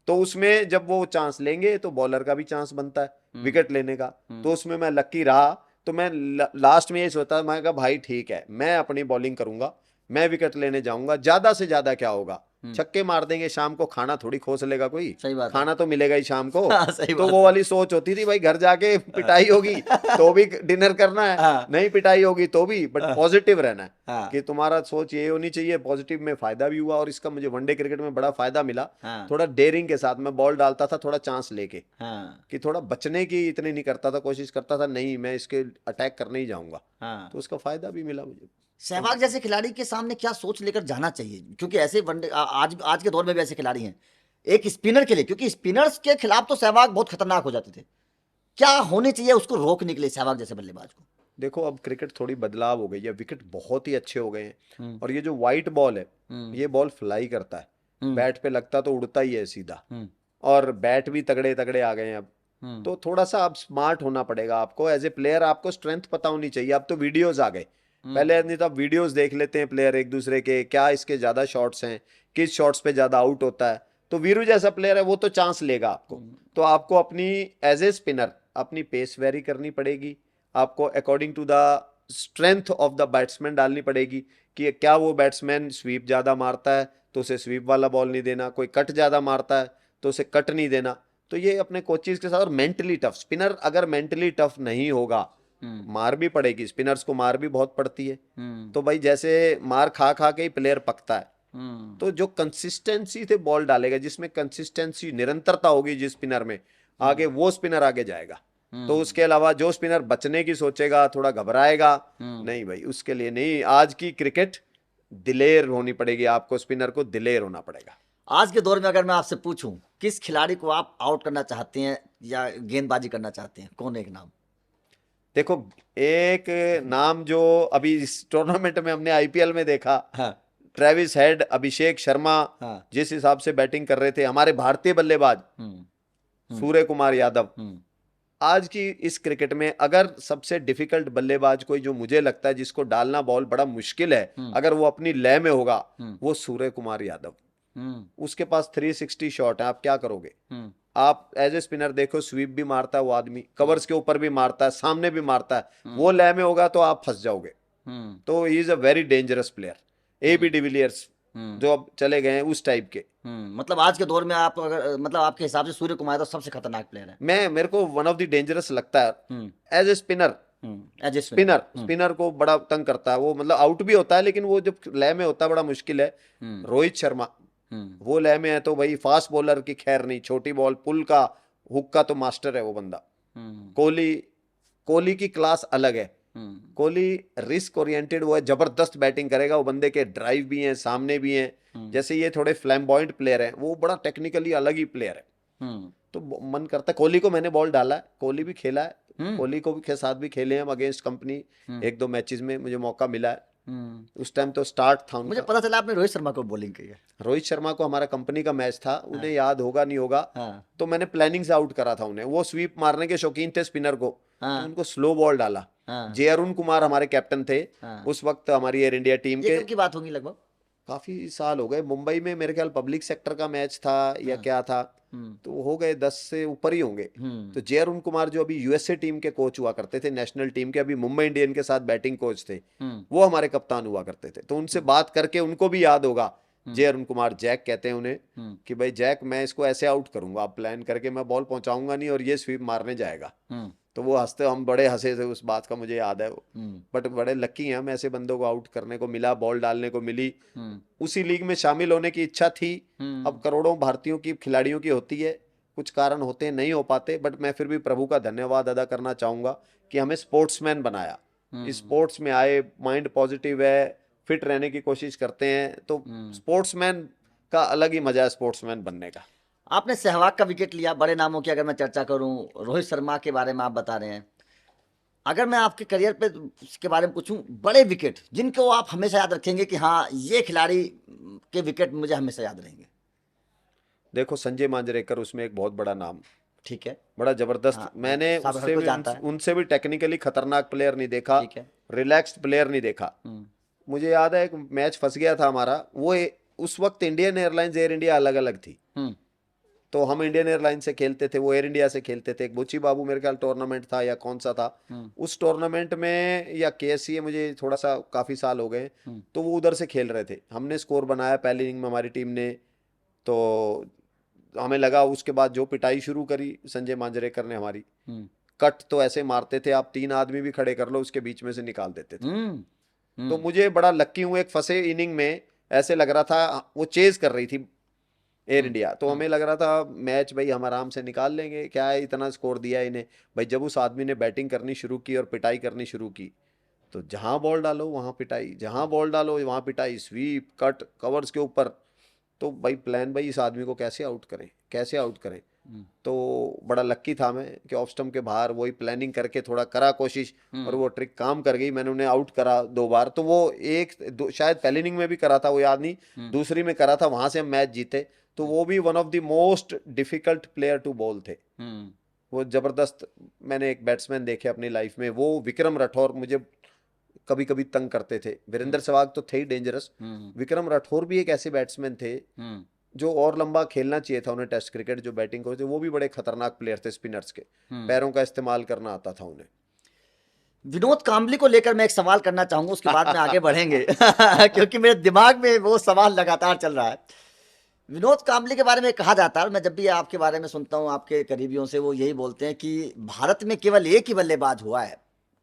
तो उसमें जब वो चांस लेंगे तो बॉलर का भी चांस बनता है विकेट लेने का। तो उसमें मैं लकी रहा, तो मैं लास्ट में ये सोचा, मैं कहा भाई ठीक है मैं अपनी बॉलिंग करूंगा, मैं विकेट लेने जाऊंगा, ज्यादा से ज्यादा क्या होगा छक्के मार देंगे, शाम को खाना थोड़ी खोस लेगा कोई, सही बात है। खाना तो मिलेगा ही शाम को। हाँ, सही तो बात वो वाली सोच होती थी भाई, घर जाके पिटाई होगी तो भी डिनर करना है, हाँ। नहीं पिटाई होगी तो भी, बट पॉजिटिव रहना है हाँ। कि तुम्हारा सोच ये होनी चाहिए। पॉजिटिव में फायदा भी हुआ, और इसका मुझे वनडे क्रिकेट में बड़ा फायदा मिला। हाँ। थोड़ा डेयरिंग के साथ मैं बॉल डालता था, थोड़ा चांस लेके, हाँ। कि थोड़ा बचने की इतनी नहीं करता था, कोशिश करता था नहीं मैं इसके अटैक करने ही जाऊंगा, हाँ। तो उसका फायदा भी मिला मुझे। सहवाग जैसे खिलाड़ी के सामने क्या सोच लेकर जाना चाहिए, क्योंकि ऐसे वनडे आज आज के दौर में भी ऐसे खिलाड़ी हैं, एक स्पिनर के लिए, क्योंकि स्पिनर्स के खिलाफ तो सहवाग बहुत खतरनाक हो जाते थे, क्या होनी चाहिए उसको रोकने के लिए सहवाग जैसे बल्लेबाज को? देखो अब क्रिकेट थोड़ी बदलाव हो गई है, विकेट बहुत ही अच्छे हो गए हैं, हम्म। और ये जो वाइट बॉल है, हम्म। ये बॉल फ्लाई करता है, हम्म। बैट पे लगता तो उड़ता ही है सीधा, हम्म। और बैट भी तगड़े तगड़े आ गए हैं अब। हम्म। तो थोड़ा सा अब स्मार्ट होना पड़ेगा आपको एज ए प्लेयर, आपको स्ट्रेंथ पता होनी चाहिए। अब तो वीडियोस आ गए, पहले नहीं तो आप वीडियोस देख लेते हैं प्लेयर एक दूसरे के, क्या इसके ज्यादा शॉट्स हैं, किस शॉट्स पे ज्यादा आउट होता है, तो वीरू जैसा प्लेयर है वो तो चांस लेगा आपको। तो आपको अपनी एज ए स्पिनर अपनी पेस वेरी करनी पड़ेगी, आपको according to the strength of the batsman डालनी पड़ेगी, कि क्या वो बैट्समैन स्वीप ज्यादा मारता है तो उसे स्वीप वाला बॉल नहीं देना, कोई कट ज्यादा मारता है तो उसे कट नहीं देना। तो ये अपने कोचेज के साथ, और मेंटली टफ स्पिनर अगर मेंटली टफ नहीं होगा, मार भी पड़ेगी, स्पिनर्स को मार भी बहुत पड़ती है, तो भाई जैसे मार खा खा के ही प्लेयर पकता है। तो जो कंसिस्टेंसी से बॉल डालेगा, जिसमें कंसिस्टेंसी निरंतरता होगी जिस स्पिनर में, आगे वो स्पिनर आगे जाएगा। तो उसके अलावा जो स्पिनर बचने की सोचेगा, थोड़ा घबराएगा, नहीं भाई उसके लिए नहीं। आज की क्रिकेट दिलेर होनी पड़ेगी, आपको स्पिनर को दिलेर होना पड़ेगा। आज के दौर में अगर मैं आपसे पूछूं किस खिलाड़ी को आप आउट करना चाहते हैं या गेंदबाजी करना चाहते हैं, कौन एक नाम? देखो एक नाम जो अभी इस टूर्नामेंट में हमने आईपीएल में देखा, हाँ। ट्रेविस हेड, अभिषेक शर्मा, हाँ। जिस हिसाब से बैटिंग कर रहे थे हमारे भारतीय बल्लेबाज, सूर्य कुमार यादव, आज की इस क्रिकेट में अगर सबसे डिफिकल्ट बल्लेबाज कोई जो मुझे लगता है जिसको डालना बॉल बड़ा मुश्किल है, अगर वो अपनी लय में होगा, वो सूर्य कुमार यादव। उसके पास 360 शॉट है, आप क्या करोगे? आप एज ए स्पिनर देखो, स्वीप भी मारता है वो आदमी, कवर्स के ऊपर भी मारता है, सामने भी मारता है, वो लय में होगा तो आप फंस जाओगे। तो he is a very dangerous player. AB de Villiers जो अब चले गए हैं उस टाइप के। मतलब आज के दौर में आप अगर मतलब आपके हिसाब से सूर्य कुमार यादव सबसे खतरनाक प्लेयर है? मेरे को वन ऑफ द डेंजरस लगता है as a spinner. As a spinner को बड़ा तंग करता है वो, मतलब आउट भी होता है लेकिन वो जब लय में होता है बड़ा मुश्किल है। रोहित शर्मा वो लय में है तो भाई फास्ट बॉलर की खैर नहीं, छोटी बॉल पुल का हुक का तो मास्टर है वो बंदा। कोहली की क्लास अलग है। कोहली रिस्क ओरिएंटेड, वो है, जबरदस्त बैटिंग करेगा, वो बंदे के ड्राइव भी हैं, सामने भी हैं। जैसे ये थोड़े फ्लैम्बॉयंट प्लेयर हैं, वो बड़ा टेक्निकली अलग ही प्लेयर है। तो मन करता है, कोहली को मैंने बॉल डाला है, कोहली भी खेला है, कोहली को भी के साथ भी खेले हैं हम अगेंस्ट कंपनी, 1-2 मैचेस में मुझे मौका मिला है। उस टाइम तो स्टार्ट था उनका। मुझे पता चला आपने रोहित शर्मा को बॉलिंग की है। रोहित शर्मा को हमारा कंपनी का मैच था, उन्हें याद होगा नहीं होगा, तो मैंने प्लानिंग से आउट करा था उन्हें। वो स्वीप मारने के शौकीन थे स्पिनर को, तो उनको स्लो बॉल डाला। जे अरुण कुमार हमारे कैप्टन थे उस वक्त हमारी एयर इंडिया टीम के। कब की बात होगी? लगभग काफी साल हो गए। मुंबई में मेरे ख्याल पब्लिक सेक्टर का मैच था या क्या था, तो हो गए 10 से ऊपर ही होंगे। तो जे अरुण कुमार जो अभी यूएसए टीम के कोच हुआ करते थे, नेशनल टीम के, अभी मुंबई इंडियन के साथ बैटिंग कोच थे, वो हमारे कप्तान हुआ करते थे। तो उनसे बात करके उनको भी याद होगा, जे अरुण कुमार, जैक कहते हैं उन्हें, कि भाई जैक मैं इसको ऐसे आउट करूंगा, आप प्लान करके, मैं बॉल पहुंचाऊंगा नहीं और ये स्वीप मारने जाएगा। तो वो हंसते, हम बड़े हंसे थे उस बात का, मुझे याद है वो। बट बड़े लकी हैं हम, ऐसे बंदों को आउट करने को मिला, बॉल डालने को मिली। उसी लीग में शामिल होने की इच्छा थी। अब करोड़ों भारतीयों की खिलाड़ियों की होती है, कुछ कारण होते हैं नहीं हो पाते, बट मैं फिर भी प्रभु का धन्यवाद अदा करना चाहूंगा कि हमें स्पोर्ट्समैन बनाया। स्पोर्ट्स में आए, माइंड पॉजिटिव है, फिट रहने की कोशिश करते हैं, तो स्पोर्ट्समैन का अलग ही मजा है स्पोर्ट्समैन बनने का। आपने सहवाग का विकेट लिया, बड़े नामों की अगर मैं चर्चा करूं, रोहित शर्मा के बारे में आप बता रहे हैं, अगर मैं आपके करियर पे के बारे में पूछूं, बड़े विकेट जिनको आप हमेशा याद रखेंगे कि हाँ ये खिलाड़ी के विकेट मुझे हमेशा याद रहेंगे? देखो संजय मांजरेकर उसमें एक बहुत बड़ा नाम, ठीक है, बड़ा जबरदस्त। हाँ, मैंने उससे भी उनसे भी टेक्निकली खतरनाक प्लेयर नहीं देखा, रिलैक्स्ड प्लेयर नहीं देखा। मुझे याद है एक मैच फंस गया था हमारा, वो उस वक्त इंडियन एयरलाइंस एयर इंडिया अलग अलग थी, तो हम इंडियन एयरलाइन से खेलते थे, वो एयर इंडिया से खेलते थे। एक बुच्ची बाबू मेरे ख्याल टूर्नामेंट था या कौन सा था, उस टूर्नामेंट में या केएससी है, मुझे थोड़ा सा काफ़ी साल हो गए, तो वो उधर से खेल रहे थे। हमने स्कोर बनाया पहली इनिंग में हमारी टीम ने, तो हमें लगा, उसके बाद जो पिटाई शुरू करी संजय मांजरेकर ने हमारी, कट तो ऐसे मारते थे आप 3 आदमी भी खड़े कर लो उसके बीच में से निकाल देते थे। तो मुझे बड़ा लक्की हूँ, एक फंसे इनिंग में ऐसे लग रहा था, वो चेज कर रही थी एयर इंडिया, तो हमें लग रहा था मैच भाई हम आराम से निकाल लेंगे, क्या है इतना स्कोर दिया इन्हें भाई। जब उस आदमी ने बैटिंग करनी शुरू की और पिटाई करनी शुरू की, तो जहां बॉल डालो वहां पिटाई, जहां बॉल डालो वहां पिटाई, स्वीप कट कवर्स के ऊपर। तो भाई प्लान, भाई इस आदमी को कैसे आउट करें, कैसे आउट करें। तो बड़ा लक्की था मैं कि ऑफ स्टंप के बाहर वही प्लानिंग करके थोड़ा करा कोशिश, और वो ट्रिक काम कर गई। मैंने उन्हें आउट करा 2 बार, तो वो शायद पहली इनिंग में भी करा था, वो याद नहीं, दूसरी में करा था, वहां से हम मैच जीते। तो वो भी one of the most difficult player to bowl थे। वो जबरदस्त, मैंने एक बैट्समैन देखे अपनी लाइफ में, वो विक्रम राठौर मुझे कभी कभी तंग करते थे। वीरेंद्र सहवाग तो थे ही डेंजरस, विक्रम राठौर भी एक ऐसे बैट्समैन थे जो और लंबा खेलना चाहिए था उन्हें टेस्ट क्रिकेट, जो बैटिंग कोच थे वो भी बड़े खतरनाक प्लेयर थे, स्पिनर्स के पैरों का इस्तेमाल करना आता था उन्हें। विनोद कांबली को लेकर मैं एक सवाल करना चाहूंगा, उसके बाद में आगे बढ़ेंगे क्योंकि मेरे दिमाग में वो सवाल लगातार चल रहा है। विनोद कांबली के बारे में कहा जाता है, मैं जब भी आपके बारे में सुनता हूं आपके करीबियों से, वो यही बोलते हैं कि भारत में केवल एक ही बल्लेबाज हुआ है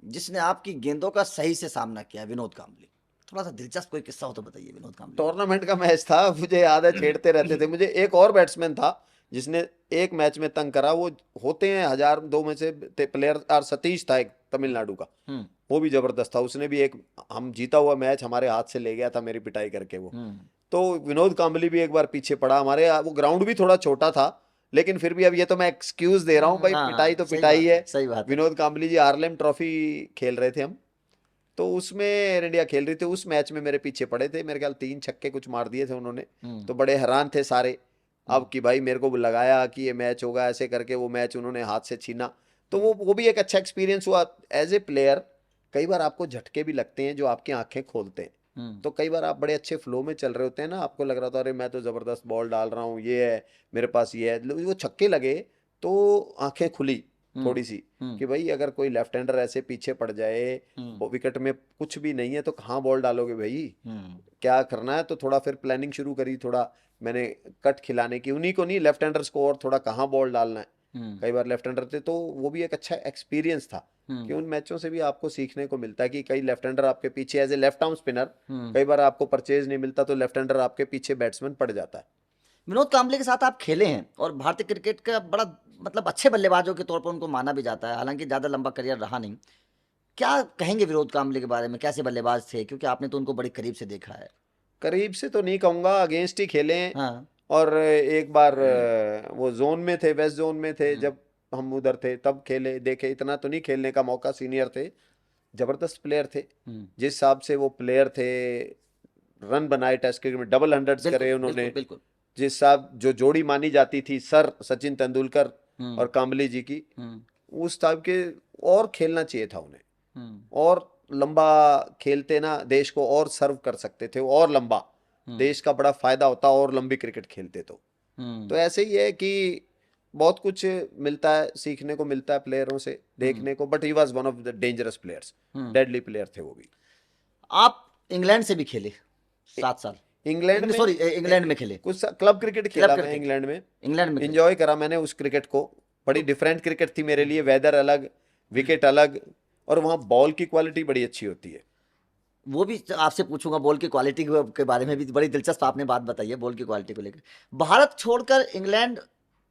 जिसने आपकी गेंदों का सही से सामना किया, विनोद कांबली। थोड़ा सा दिलचस्प कोई किस्सा हो तो बताइए विनोद कांबली। टूर्नामेंट का मैच था, मुझे याद है, छेड़ते रहते थे मुझे। एक और बैट्समैन था जिसने एक मैच में तंग करा, वो होते हैं 1002 में से प्लेयर, और सतीश था एक तमिलनाडु का, वो भी जबरदस्त था। उसने भी एक हम जीता हुआ मैच हमारे हाथ से ले गया था मेरी पिटाई करके वो। तो विनोद कांबली भी एक बार पीछे पड़ा हमारे, वो ग्राउंड भी थोड़ा छोटा था, लेकिन फिर भी अब ये तो मैं एक्सक्यूज दे रहा हूँ भाई, पिटाई तो पिटाई है। सही बात है। विनोद कांबली जी हार्लेम ट्रॉफी खेल रहे थे हम, तो उसमें एयर इंडिया खेल रही थी, उस मैच में मेरे पीछे पड़े थे, मेरे ख्याल 3 छक्के कुछ मार दिए थे उन्होंने। तो बड़े हैरान थे सारे, अब कि भाई मेरे को लगाया कि ये मैच होगा, ऐसे करके वो मैच उन्होंने हाथ से छीना। तो वो भी एक अच्छा एक्सपीरियंस हुआ एज ए प्लेयर। कई बार आपको झटके भी लगते हैं जो आपकी आंखें खोलते हैं। तो कई बार आप बड़े अच्छे फ्लो में चल रहे होते हैं ना, आपको लग रहा था अरे मैं तो जबरदस्त बॉल डाल रहा हूँ, ये है मेरे पास, ये है, वो छक्के लगे तो आंखें खुली थोड़ी सी कि भाई अगर कोई लेफ्ट हैंडर ऐसे पीछे पड़ जाए, विकेट में कुछ भी नहीं है, तो कहाँ बॉल डालोगे भाई, क्या करना है। तो थोड़ा फिर प्लानिंग शुरू करी, थोड़ा मैंने कट खिलाने की, उन्हीं को नहीं लेफ्ट हैंडर्स को, और थोड़ा कहाँ बॉल डालना है। कई बार लेफ्ट हैंडर थे, तो वो भी एक अच्छा एक्सपीरियंस था कि उन मैचों से भी आपको सीखने को मिलता है कि कई लेफ्ट हैंडर आपके पीछे, as a left arm spinner कई बार आपको परचेज नहीं मिलता, तो लेफ्ट हैंडर आपके पीछे बैट्समैन पड़ जाता है। विनोद कांबले के साथ आप खेले हैं और भारतीय क्रिकेट का बड़ा मतलब अच्छे बल्लेबाजों के तौर पर उनको माना भी जाता है, हालांकि ज़्यादा लंबा करियर रहा नहीं। क्या कहेंगे विनोद कांबले के बारे में, कैसे बल्लेबाज थे, क्योंकि आपने तो उनको बड़ी करीब से देखा है। करीब से तो नहीं कहूंगा, अगेंस्ट ही खेले हैं। हाँ। और एक बार वो जोन में थे, वेस्ट जोन में थे, जब हम उधर थे तब खेले देखे, इतना तो नहीं खेलने का मौका, सीनियर थे, जबरदस्त प्लेयर थे। जिस हिसाब से वो प्लेयर थे, रन बनाए टेस्ट क्रिकेट में, डबल हंड्रेड्स करे उन्होंने, बिल्कुल। जिस हिसाब जो जोड़ी मानी जाती थी सर सचिन तेंदुलकर और काम्बली जी की, उस टाइप के, और खेलना चाहिए था उन्हें, और लंबा खेलते ना देश को और सर्व कर सकते थे, और लंबा देश का बड़ा फायदा होता और लंबी क्रिकेट खेलते तो ऐसे ही है कि बहुत कुछ मिलता है, सीखने को मिलता है प्लेयरों से, देखने को। But he was one of the dangerous players, deadly player थे वो भी। आप इंग्लैंड से भी खेले 7 साल, इंग्लैंड में, सॉरी इंग्लैंड में खेले, कुछ क्लब क्रिकेट खेला मैं इंग्लैंड में। एंजॉय करा मैंने उस क्रिकेट को, बड़ी डिफरेंट क्रिकेट थी मेरे लिए, वेदर अलग, विकेट अलग, और वहाँ बॉल की क्वालिटी बड़ी अच्छी होती है। वो भी आपसे पूछूंगा, बॉल की क्वालिटी के बारे में भी बड़ी दिलचस्प आपने बात बताई है, बॉल की क्वालिटी को लेकर। भारत छोड़कर इंग्लैंड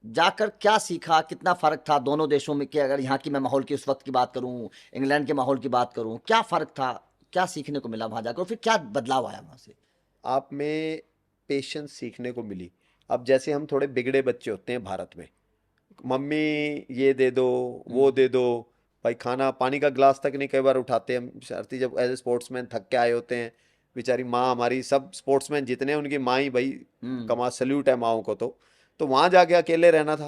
जाकर क्या सीखा, कितना फर्क था दोनों देशों में, कि अगर यहाँ की मैं माहौल की उस वक्त की बात करूँ, इंग्लैंड के माहौल की बात करूँ, क्या फर्क था, क्या सीखने को मिला वहाँ जाकर, फिर क्या बदलाव आया वहाँ से। आप में पेशेंस सीखने को मिली। अब जैसे हम थोड़े बिगड़े बच्चे होते हैं भारत में, मम्मी ये दे दो, वो दे दो, भाई खाना पानी का ग्लास तक नहीं कई बार उठाते हम, शर्ती जब एज ए स्पोर्ट्समैन थक के आए होते हैं, बेचारी माँ हमारी, सब स्पोर्ट्समैन जितने हैं उनकी माँ ही भाई कमा, सल्यूट है माँओं को। तो वहाँ जाके अकेले रहना था।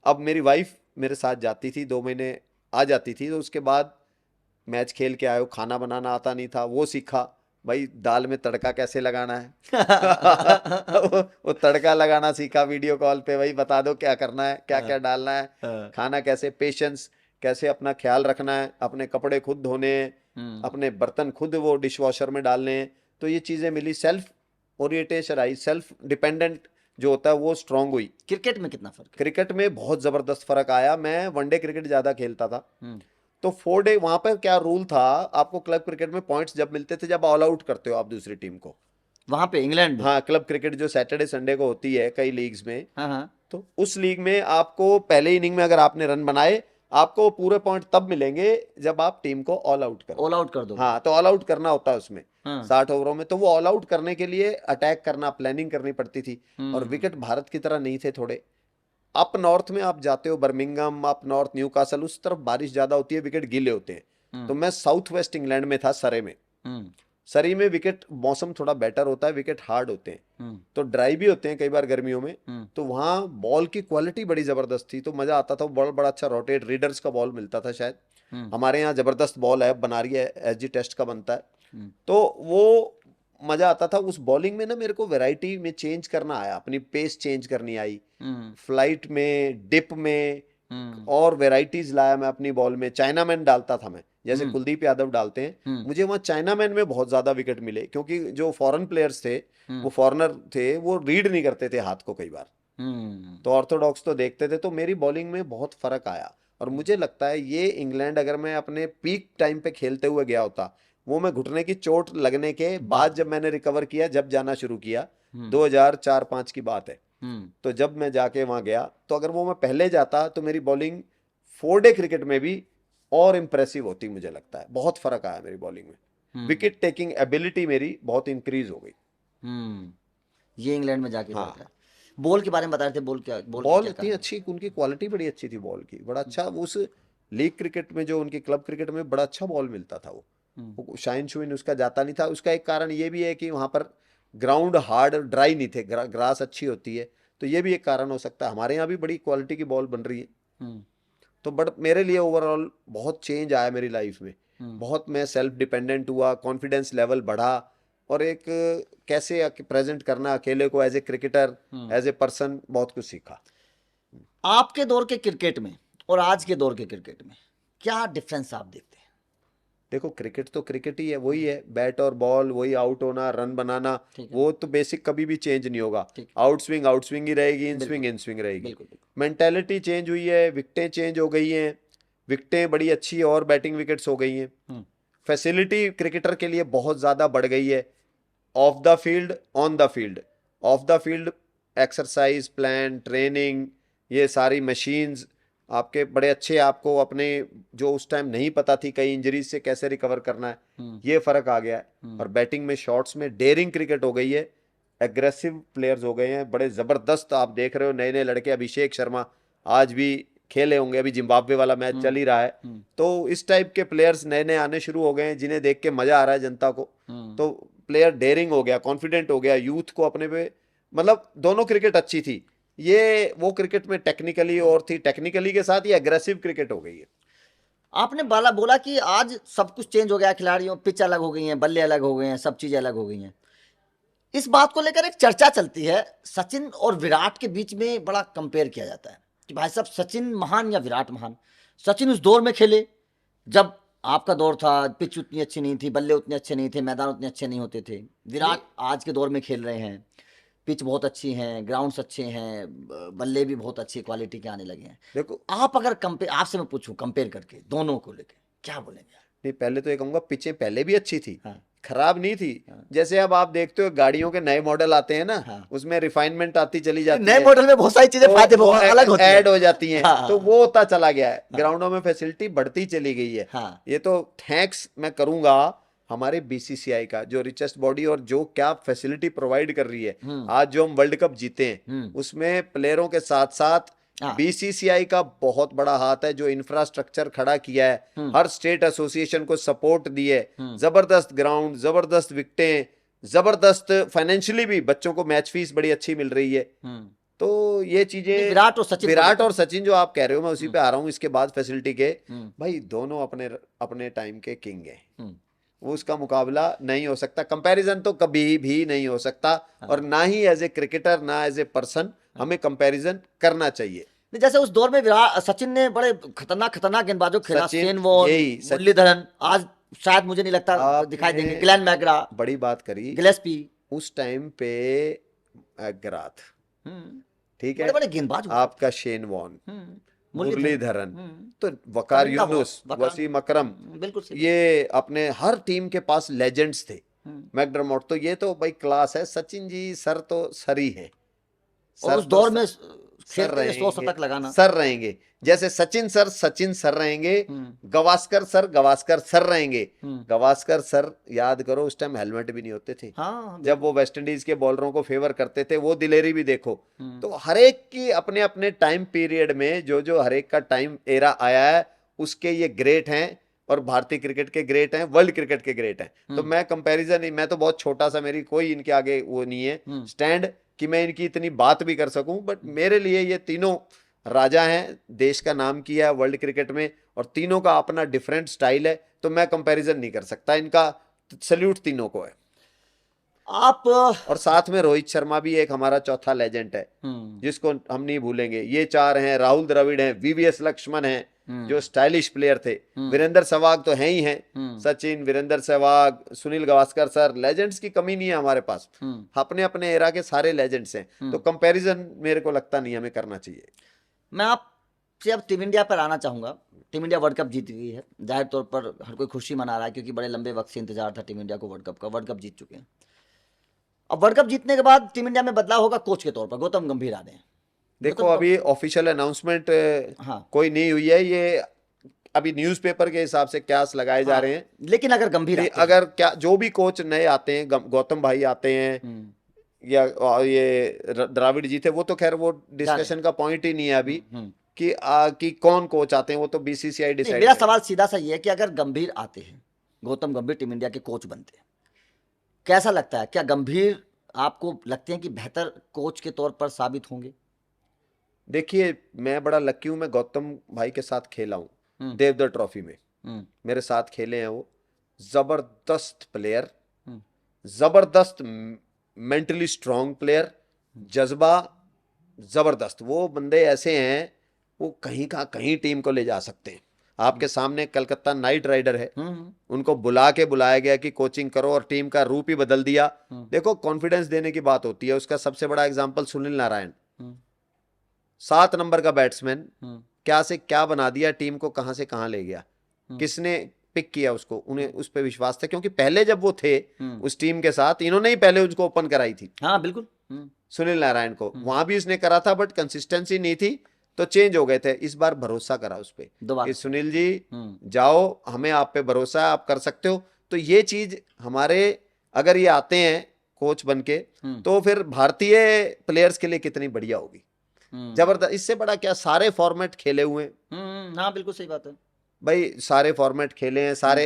अब मेरी वाइफ मेरे साथ जाती थी, 2 महीने आ जाती थी, तो उसके बाद मैच खेल के आए हो, खाना बनाना आता नहीं था, वो सीखा, भाई दाल में तड़का कैसे लगाना है वो तड़का लगाना सीखा वीडियो कॉल पे, भाई बता दो क्या करना है, क्या क्या डालना है, खाना कैसे, पेशेंस कैसे, अपना ख्याल रखना है, अपने कपड़े खुद धोने हैं, अपने बर्तन खुद वो डिश वॉशर में डालने हैं। तो ये चीजें मिली, सेल्फ ओरिएंटेशन आई, सेल्फ डिपेंडेंट जो होता है वो स्ट्रांग हुई। क्रिकेट में कितना फर्क है? क्रिकेट में बहुत जबरदस्त फर्क आया। मैं वनडे क्रिकेट ज्यादा खेलता था, हम्म, तो 4 डे वहां पर क्या रूल था, आपको क्लब क्रिकेट में पॉइंट्स जब मिलते थे जब ऑल आउट करते हो आप दूसरी टीम को। वहां पे इंग्लैंड में? हाँ, क्लब क्रिकेट जो सैटरडे संडे को होती है कई लीग्स में, हाँ हाँ। तो उस लीग में आपको पहले इनिंग में अगर आपने रन बनाए, आपको पूरे पॉइंट तब मिलेंगे जब आप टीम को ऑल आउट करो। ऑल आउट कर दो। हाँ, तो ऑल आउट करना होता है उसमें हाँ। 60 ओवरों में। तो वो ऑल आउट करने के लिए अटैक करना, प्लानिंग करनी पड़ती थी। और विकेट भारत की तरह नहीं थे थोड़े। अप नॉर्थ में आप जाते हो, बर्मिंगम, अप नॉर्थ न्यूकासल, उस तरफ बारिश ज्यादा होती है, विकेट गीले होते हैं। तो मैं साउथ वेस्ट इंग्लैंड में था, सरे में। सरी में विकेट मौसम थोड़ा बेटर होता है, विकेट हार्ड होते हैं, तो ड्राई भी होते हैं कई बार गर्मियों में। तो वहाँ बॉल की क्वालिटी बड़ी जबरदस्त थी, तो मजा आता था। बॉल बड़ा अच्छा रोटेट, रीडर्स का बॉल मिलता था शायद। हमारे यहाँ जबरदस्त बॉल है, बना रही है, एसजी टेस्ट का बनता है। तो वो मजा आता था उस बॉलिंग में ना। मेरे को वैरायटी में चेंज करना आया, अपनी पेस चेंज करनी आई, फ्लाइट में, डिप में, और वैरायटीज लाया मैं अपनी बॉल में। चाइना मैन डालता था मैं, जैसे कुलदीप यादव डालते हैं। मुझे वहाँ चाइना मैन में बहुत ज्यादा विकेट मिले, क्योंकि जो फॉरेन प्लेयर्स थे, वो फॉरेनर थे, वो रीड नहीं करते थे हाथ को कई बार, तो ऑर्थोडॉक्स तो देखते थे। तो मेरी बॉलिंग में बहुत फर्क आया। और मुझे लगता है ये इंग्लैंड अगर मैं अपने पीक टाइम पे खेलते हुए गया होता, वो मैं घुटने की चोट लगने के बाद जब मैंने रिकवर किया, जब जाना शुरू किया, 2004-05 की बात है, तो जब मैं जाके वहां गया, तो अगर वो मैं पहले जाता तो मेरी बॉलिंग 4 डे क्रिकेट में भी और इंप्रेसिव होती। मुझे लगता है बहुत फर्क आया मेरी बॉलिंग में, विकेट टेकिंग एबिलिटी मेरी बहुत इंक्रीज हो गई। ये इंग्लैंड में जाके हाँ। फर्क है। बॉल के बारे में बता रहे थे, बॉल क्या, बॉल इतनी अच्छी, उनकी क्वालिटी बड़ी अच्छी थी बॉल की, बड़ा अच्छा। उस लीग क्रिकेट में, जो उनकी क्लब क्रिकेट में बड़ा अच्छा बॉल मिलता था, वो शाइन शुइन उसका जाता नहीं था। उसका एक कारण ये भी है कि वहां पर ग्राउंड हार्ड ड्राई नहीं थे, ग्रास अच्छी होती है, तो ये भी एक कारण हो सकता है। हमारे यहाँ भी बड़ी क्वालिटी की बॉल बन रही है। तो बट मेरे लिए ओवरऑल बहुत चेंज आया मेरी लाइफ में, बहुत मैं सेल्फ डिपेंडेंट हुआ, कॉन्फिडेंस लेवल बढ़ा, और एक कैसे प्रेजेंट करना अकेले को as a cricketer, as a person, बहुत कुछ सीखा। आपके दौर के क्रिकेट में और आज के दौर के क्रिकेट में क्या डिफरेंस आप देखते हैं? देखो, क्रिकेट तो क्रिकेट ही है, वही है, बैट और बॉल, वही आउट होना, रन बनाना, वो तो बेसिक कभी भी चेंज नहीं होगा। आउट स्विंग ही रहेगी, इन स्विंग रहेगी। मेंटेलिटी चेंज हुई है, विकेटें चेंज हो गई हैं, विकेटें बड़ी अच्छी और बैटिंग विकेट्स हो गई हैं। फैसिलिटी क्रिकेटर के लिए बहुत ज़्यादा बढ़ गई है, of the field, on the field. Of the field exercise plan, training, ये सारी मशीन्स आपके बड़े अच्छे, आपको अपने जो उस टाइम नहीं पता थी कई इंजरीज से कैसे रिकवर करना है, ये फर्क आ गया है। और बैटिंग में, शॉट्स में डेयरिंग क्रिकेट हो गई है, एग्रेसिव प्लेयर्स हो गए हैं, बड़े जबरदस्त। आप देख रहे हो नए नए लड़के, अभिषेक शर्मा आज भी खेले होंगे, अभी जिम्बाब्वे वाला मैच चल ही रहा है। तो इस टाइप के प्लेयर्स नए नए आने शुरू हो गए हैं, जिन्हें देख के मजा आ रहा है जनता को। तो प्लेयर डेयरिंग हो गया, कॉन्फिडेंट हो गया, यूथ को अपने पे, मतलब दोनों क्रिकेट अच्छी थी। ये वो क्रिकेट में टेक्निकली और थी, टेक्निकली के साथ ये एग्रेसिव क्रिकेट हो गई है। आपने बोला कि आज सब कुछ चेंज हो गया, खिलाड़ियों, पिच अलग हो गई हैं, बल्ले अलग हो गए हैं, सब चीजें अलग हो गई हैं। इस बात को लेकर एक चर्चा चलती है, सचिन और विराट के बीच में बड़ा कंपेयर किया जाता है कि भाई साहब सचिन महान या विराट महान। सचिन उस दौर में खेले जब आपका दौर था, पिच उतनी अच्छी नहीं थी, बल्ले उतने अच्छे नहीं थे, मैदान उतने अच्छे नहीं होते थे। विराट आज के दौर में खेल रहे हैं, पिच बहुत अच्छी हैं, ग्राउंड्स अच्छे हैं, बल्ले भी बहुत अच्छी क्वालिटी के आने लगे हैं। देखो, आप अगर कंपेयर, आपसे मैं पूछूं कंपेयर करके दोनों को लेके क्या बोलेंगे? नहीं, पहले तो ये कहूंगा पिचें पहले भी अच्छी थी, हाँ। खराब नहीं थी। जैसे अब आप देखते हो गाड़ियों के नए मॉडल आते हैं ना, उसमें रिफाइनमेंट आती चली जाती है, नए मॉडल में बहुत सारी चीजें फायदे अलग होती हैं, ऐड हो जाती हैं। हाँ। तो वो होता चला गया है, ग्राउंडों में फैसिलिटी बढ़ती चली गई है। हाँ। ये तो थैंक्स मैं करूंगा हमारे बीसीसीआई का, जो रिचेस्ट बॉडी और जो क्या फैसिलिटी प्रोवाइड कर रही है। आज जो हम वर्ल्ड कप जीते हैं, उसमें प्लेयरों के साथ साथ बीसीसीआई का बहुत बड़ा हाथ है, जो इंफ्रास्ट्रक्चर खड़ा किया है, हर स्टेट एसोसिएशन को सपोर्ट दी है, जबरदस्त ग्राउंड, जबरदस्त विकेटें, जबरदस्त फाइनेंशियली भी बच्चों को मैच फीस बड़ी अच्छी मिल रही है। तो ये चीजें, विराट और सचिन जो आप कह रहे हो, मैं उसी पे आ रहा हूँ। इसके बाद फैसिलिटी के, भाई दोनों अपने अपने टाइम के किंग हैं। वो उसका मुकाबला नहीं हो सकता। कंपैरिजन तो कभी भी नहीं हो सकता, और ना ही एज ए क्रिकेटर ना एज ए पर्सन हमें कंपैरिजन करना चाहिए। नहीं, जैसे उस दौर में विराट सचिन ने बड़े खतरनाक खतरनाक गेंदबाजों को खेला, सचिन शेन वॉर्न, यही मुरलीधरन, आज शायद मुझे नहीं लगता दिखाई आपने देंगे, ग्लेन मैकग्रा, बड़ी बात करी गिलेस्पी, उस टाइम पे। ग्राथ, हम्म, ठीक बड़े है, बड़े गेंदबाज हुए। आपका शेन वॉर्न, मुरलीधरन, हम्म, तो वकार कविंदा यूनुस, वकार, वसीम अकरम, बिल्कुल सही। ये अपने हर टीम के पास लेजेंड्स थे। हम्म, मैकडरमोट, तो ये तो भाई क्लास है। सचिन जी सर तो सर ही है, और सर उस तो दौर में सर खेलते हुए 100 रहेंगे, शतक लगाना। सर रहेंगे। जैसे सचिन सर रहेंगे, गवास्कर सर रहेंगे। गवास्कर सर याद करो, उस टाइम हेलमेट भी नहीं होते थे। हाँ, जब वो वेस्ट इंडीज के बॉलरों को फेवर करते थे, वो दिलेरी भी देखो। तो हर एक की अपने अपने टाइम पीरियड में जो जो हर एक का टाइम एरा आया है, उसके ये ग्रेट हैं, और भारतीय क्रिकेट के ग्रेट हैं, वर्ल्ड क्रिकेट के ग्रेट हैं। तो मैं कंपैरिजन नहीं, मैं तो बहुत छोटा सा, मेरी कोई इनके आगे वो नहीं है स्टैंड कि मैं इनकी इतनी बात भी कर सकूं। बट मेरे लिए ये तीनों राजा हैं, देश का नाम किया है वर्ल्ड क्रिकेट में, और तीनों का अपना डिफरेंट स्टाइल है। तो मैं कंपैरिजन नहीं कर सकता इनका। सल्यूट तीनों को है। आप और साथ में रोहित शर्मा भी एक हमारा चौथा लेजेंड है, जिसको हम नहीं भूलेंगे। ये चार हैं, राहुल द्रविड़ हैं, वीवीएस लक्ष्मण हैं, जो स्टाइलिश प्लेयर थे। वीरेंद्र सहवाग तो हैं ही हैं, सचिन, वीरेंद्र सहवाग, सुनील गावस्कर सर, लेजेंड्स की कमी नहीं है हमारे पास। अपने अपने एरा के सारे लेजेंड्स हैं। तो कंपैरिजन मेरे को लगता नहीं हमें करना चाहिए। मैं आपसे अब टीम इंडिया पर आना चाहूंगा। टीम इंडिया वर्ल्ड कप जीत गई है, जाहिर तौर पर हर कोई खुशी मना रहा है, क्योंकि बड़े लंबे वक्त से इंतजार था टीम इंडिया को वर्ल्ड कप का। वर्ल्ड कप जीत चुके हैं। अब वर्ल्ड कप जीतने के बाद टीम इंडिया में बदलाव होगा कोच के तौर पर, गौतम गंभीर आ रहे हैं। देखो गौतम अभी ऑफिशियल अनाउंसमेंट हाँ कोई नहीं हुई है, ये अभी न्यूज़पेपर के हिसाब से क्यास लगाए जा रहे हैं। लेकिन अगर गंभीर आते हैं, अगर क्या जो भी कोच नए आते हैं, गौतम भाई आते हैं या ये द्राविड़ जी थे, वो तो खैर वो डिस्कशन का पॉइंट ही नहीं है अभी कि कौन कोच आते हैं, वो तो बीसीसीआई नहीं, डिसाइड मेरा करेगी। सवाल सीधा सा ये है कि अगर गंभीर आते हैं, गौतम गंभीर टीम इंडिया के कोच बनते हैं, कैसा लगता है? क्या गंभीर आपको लगते हैं कि बेहतर कोच के तौर पर साबित होंगे? देखिए मैं बड़ा लकी हूं, मैं गौतम भाई के साथ खेला हूं देवधर ट्रॉफी में, मेरे साथ खेले हैं वो। जबरदस्त प्लेयर, जबरदस्त मेंटली स्ट्रांग प्लेयर, जज्बा जबरदस्त। वो बंदे ऐसे हैं, वो कहीं का कहीं टीम को ले जा सकते हैं। आपके सामने कलकत्ता नाइट राइडर है, उनको बुलाया गया कि कोचिंग करो, और टीम का रूप ही बदल दिया। देखो कॉन्फिडेंस देने की बात होती है, उसका सबसे बड़ा एग्जांपल सुनील नारायण, 7 नंबर का बैट्समैन, क्या से क्या बना दिया टीम को, कहां से कहां ले गया। किसने पिक किया उसको? उन्हें उस पर विश्वास था, क्योंकि पहले जब वो थे उस टीम के साथ, इन्होंने ही पहले उसको ओपन कराई थी। हाँ बिल्कुल, सुनील नारायण को वहां भी उसने करा था, बट कंसिस्टेंसी नहीं थी, तो चेंज हो गए थे। इस बार भरोसा करा उस पर कि सुनील जी जाओ, हमें आप पे भरोसा है, आप कर सकते हो। तो ये चीज हमारे, अगर ये आते हैं कोच बन के, तो फिर भारतीय प्लेयर्स के लिए कितनी बढ़िया होगी, जबरदस्त। इससे बड़ा क्या, सारे फॉर्मेट खेले हुए हैं। हाँ बिल्कुल सही बात है भाई, सारे फॉर्मेट खेले हैं सारे।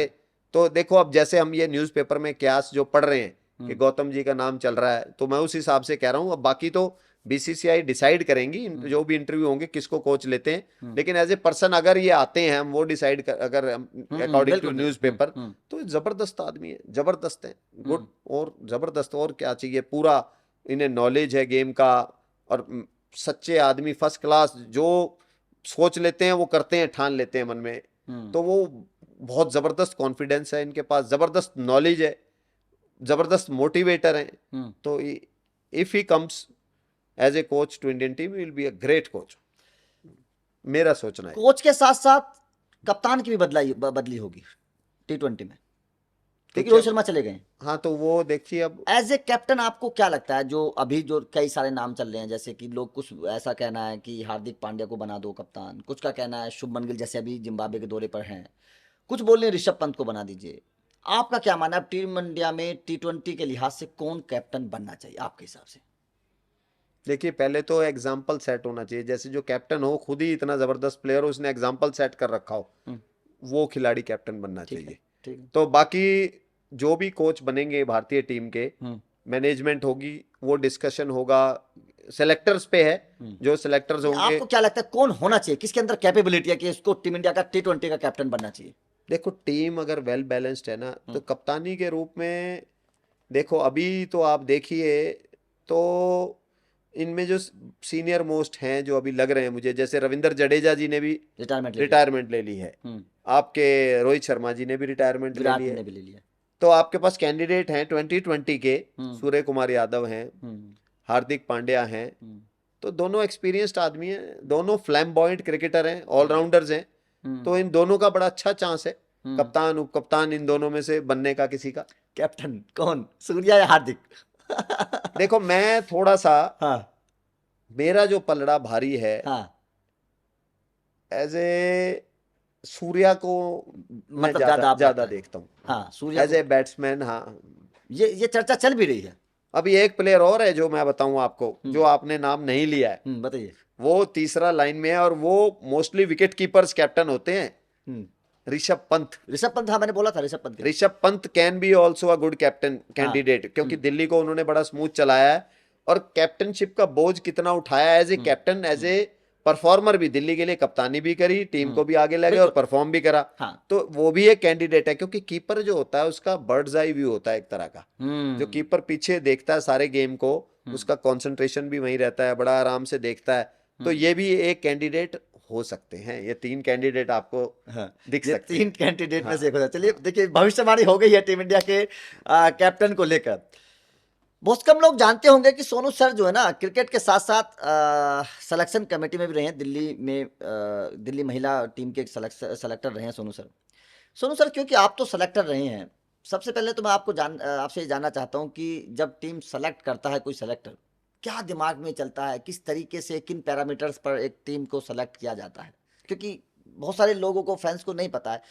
तो देखो अब जैसे हम ये न्यूज़पेपर में क्यास जो पढ़ रहे हैं कि गौतम जी का नाम चल रहा है, तो मैं उस हिसाब से कह रहा हूँ। अब बाकी तो बीसीसीआई डिसाइड करेंगी, जो भी इंटरव्यू होंगे किसको कोच लेते हैं। लेकिन एज ए पर्सन अगर ये आते हैं, हम वो डिसाइड अगर अकॉर्डिंग टू न्यूज़पेपर, तो जबरदस्त आदमी है, जबरदस्त है, गुड और जबरदस्त। और क्या चाहिए, पूरा इन्हें नॉलेज है गेम का, और सच्चे आदमी, फर्स्ट क्लास, जो सोच लेते हैं वो करते हैं, ठान लेते हैं मन में। तो वो बहुत जबरदस्त कॉन्फिडेंस है इनके पास, जबरदस्त नॉलेज है, जबरदस्त मोटिवेटर हैं। तो if he comes as a coach to Indian team, will be a great coach, मेरा सोचना है। कोच के साथ साथ कप्तान की भी बदली होगी T20 में, क्योंकि रोहित शर्मा चले गए। हाँ, तो वो देखिए अब एज ए कैप्टन आपको क्या लगता है, जो अभी जो कई सारे नाम चल रहे हैं, जैसे कि लोग, कुछ ऐसा कहना है कि हार्दिक पांड्या को बना दो कप्तान, कुछ का कहना है शुभमन गिल जैसे अभी जिम्बाब्वे के दौरे पर हैं, कुछ बोल रहे हैं ऋषभ पंत को बना दीजिए। आपका क्या मानना है, टीम इंडिया में T20 के लिहाज से कौन कैप्टन बनना चाहिए आपके हिसाब से? देखिए पहले तो एग्जाम्पल सेट होना चाहिए। जैसे जो कैप्टन हो, खुद ही इतना जबरदस्त प्लेयर हो, उसने एग्जाम्पल सेट कर रखा हो, वो खिलाड़ी कैप्टन बनना चाहिए। तो बाकी जो भी कोच बनेंगे भारतीय टीम के, मैनेजमेंट होगी, वो डिस्कशन होगा, सेलेक्टर्स पे है, जो सेलेक्टर्स होंगे। आपको क्या लगता है कौन होना चाहिए, किसके अंदर कैपेबिलिटी है कि इसको टीम इंडिया का T20 का कैप्टन बनना चाहिए? देखो टीम अगर वेल बैलेंस्ड है ना तो कप्तानी के रूप में देखो अभी तो आप देखिए तो इनमें जो सीनियर मोस्ट हैं जो अभी लग रहे हैं मुझे, जैसे रविंद्र जडेजा जी ने भी रिटायरमेंट ले ली है, आपके रोहित शर्मा जी ने भी रिटायरमेंट ले ली है, तो आपके पास कैंडिडेट हैं 2020 के, सूर्य कुमार यादव हैं, हार्दिक पांड्या हैं, तो दोनों एक्सपीरियंस्ड आदमी हैं, दोनों फ्लैम्बॉयंट क्रिकेटर हैं, ऑलराउंडर्स हैं, तो इन दोनों का बड़ा अच्छा चांस है कप्तान उप कप्तान इन दोनों में से बनने का किसी का। कैप्टन कौन, सूर्या या हार्दिक? देखो मैं थोड़ा सा हाँ मेरा जो पलड़ा भारी है हाँ, एज ए सूर्या को मैं मतलब ज्यादा आप ज्यादा लगता है। देखता हूँ हाँ सूर्या एज ए बैट्समैन। हाँ ये चर्चा चल भी रही है। अभी एक प्लेयर और है जो मैं बताऊं आपको, जो आपने नाम नहीं लिया है, बताइए। वो तीसरा लाइन में है और वो मोस्टली विकेट कीपर्स कैप्टन होते हैं, ऋषभ पंत। ऋषभ पंत, हाँ मैंने बोला था Rishabh Pant. Rishabh Pant can be also a good captain candidate, क्योंकि दिल्ली को उन्होंने बड़ा स्मूथ चलाया है और कैप्टनशिप का बोझ कितना उठाया as a captain, as a performer भी, दिल्ली के लिए कप्तानी भी करी, टीम को भी आगे लगे और परफॉर्म भी करा। हाँ। तो वो भी एक कैंडिडेट है, क्योंकि कीपर जो होता है उसका बर्ड्स आई व्यू होता है एक तरह का, जो कीपर पीछे देखता है सारे गेम को, उसका कंसंट्रेशन भी वहीं रहता है, बड़ा आराम से देखता है, तो ये भी एक कैंडिडेट हो सकते हैं। ये 3 कैंडिडेट आपको दिख सकते हैं। 3 कैंडिडेट में से एक होता है। चलिए देखिए, भविष्यवाणी हो गई है टीम इंडिया के कैप्टन को लेकर। बहुत कम लोग जानते होंगे कि सोनू सर जो है ना, क्रिकेट के साथ साथ सिलेक्शन कमेटी में भी रहे हैं। दिल्ली में दिल्ली महिला टीम के सेलेक्टर रहे हैं सोनू सर। सोनू सर, क्योंकि आप तो सेलेक्टर रहे हैं, सबसे पहले तो मैं आपसे जानना चाहता हूं कि जब टीम सेलेक्ट करता है कोई सेलेक्टर, क्या दिमाग में चलता है, किस तरीके से, किन पैरामीटर्स पर एक टीम को सेलेक्ट किया जाता है? क्योंकि बहुत सारे लोगों को, फैंस को नहीं पता है।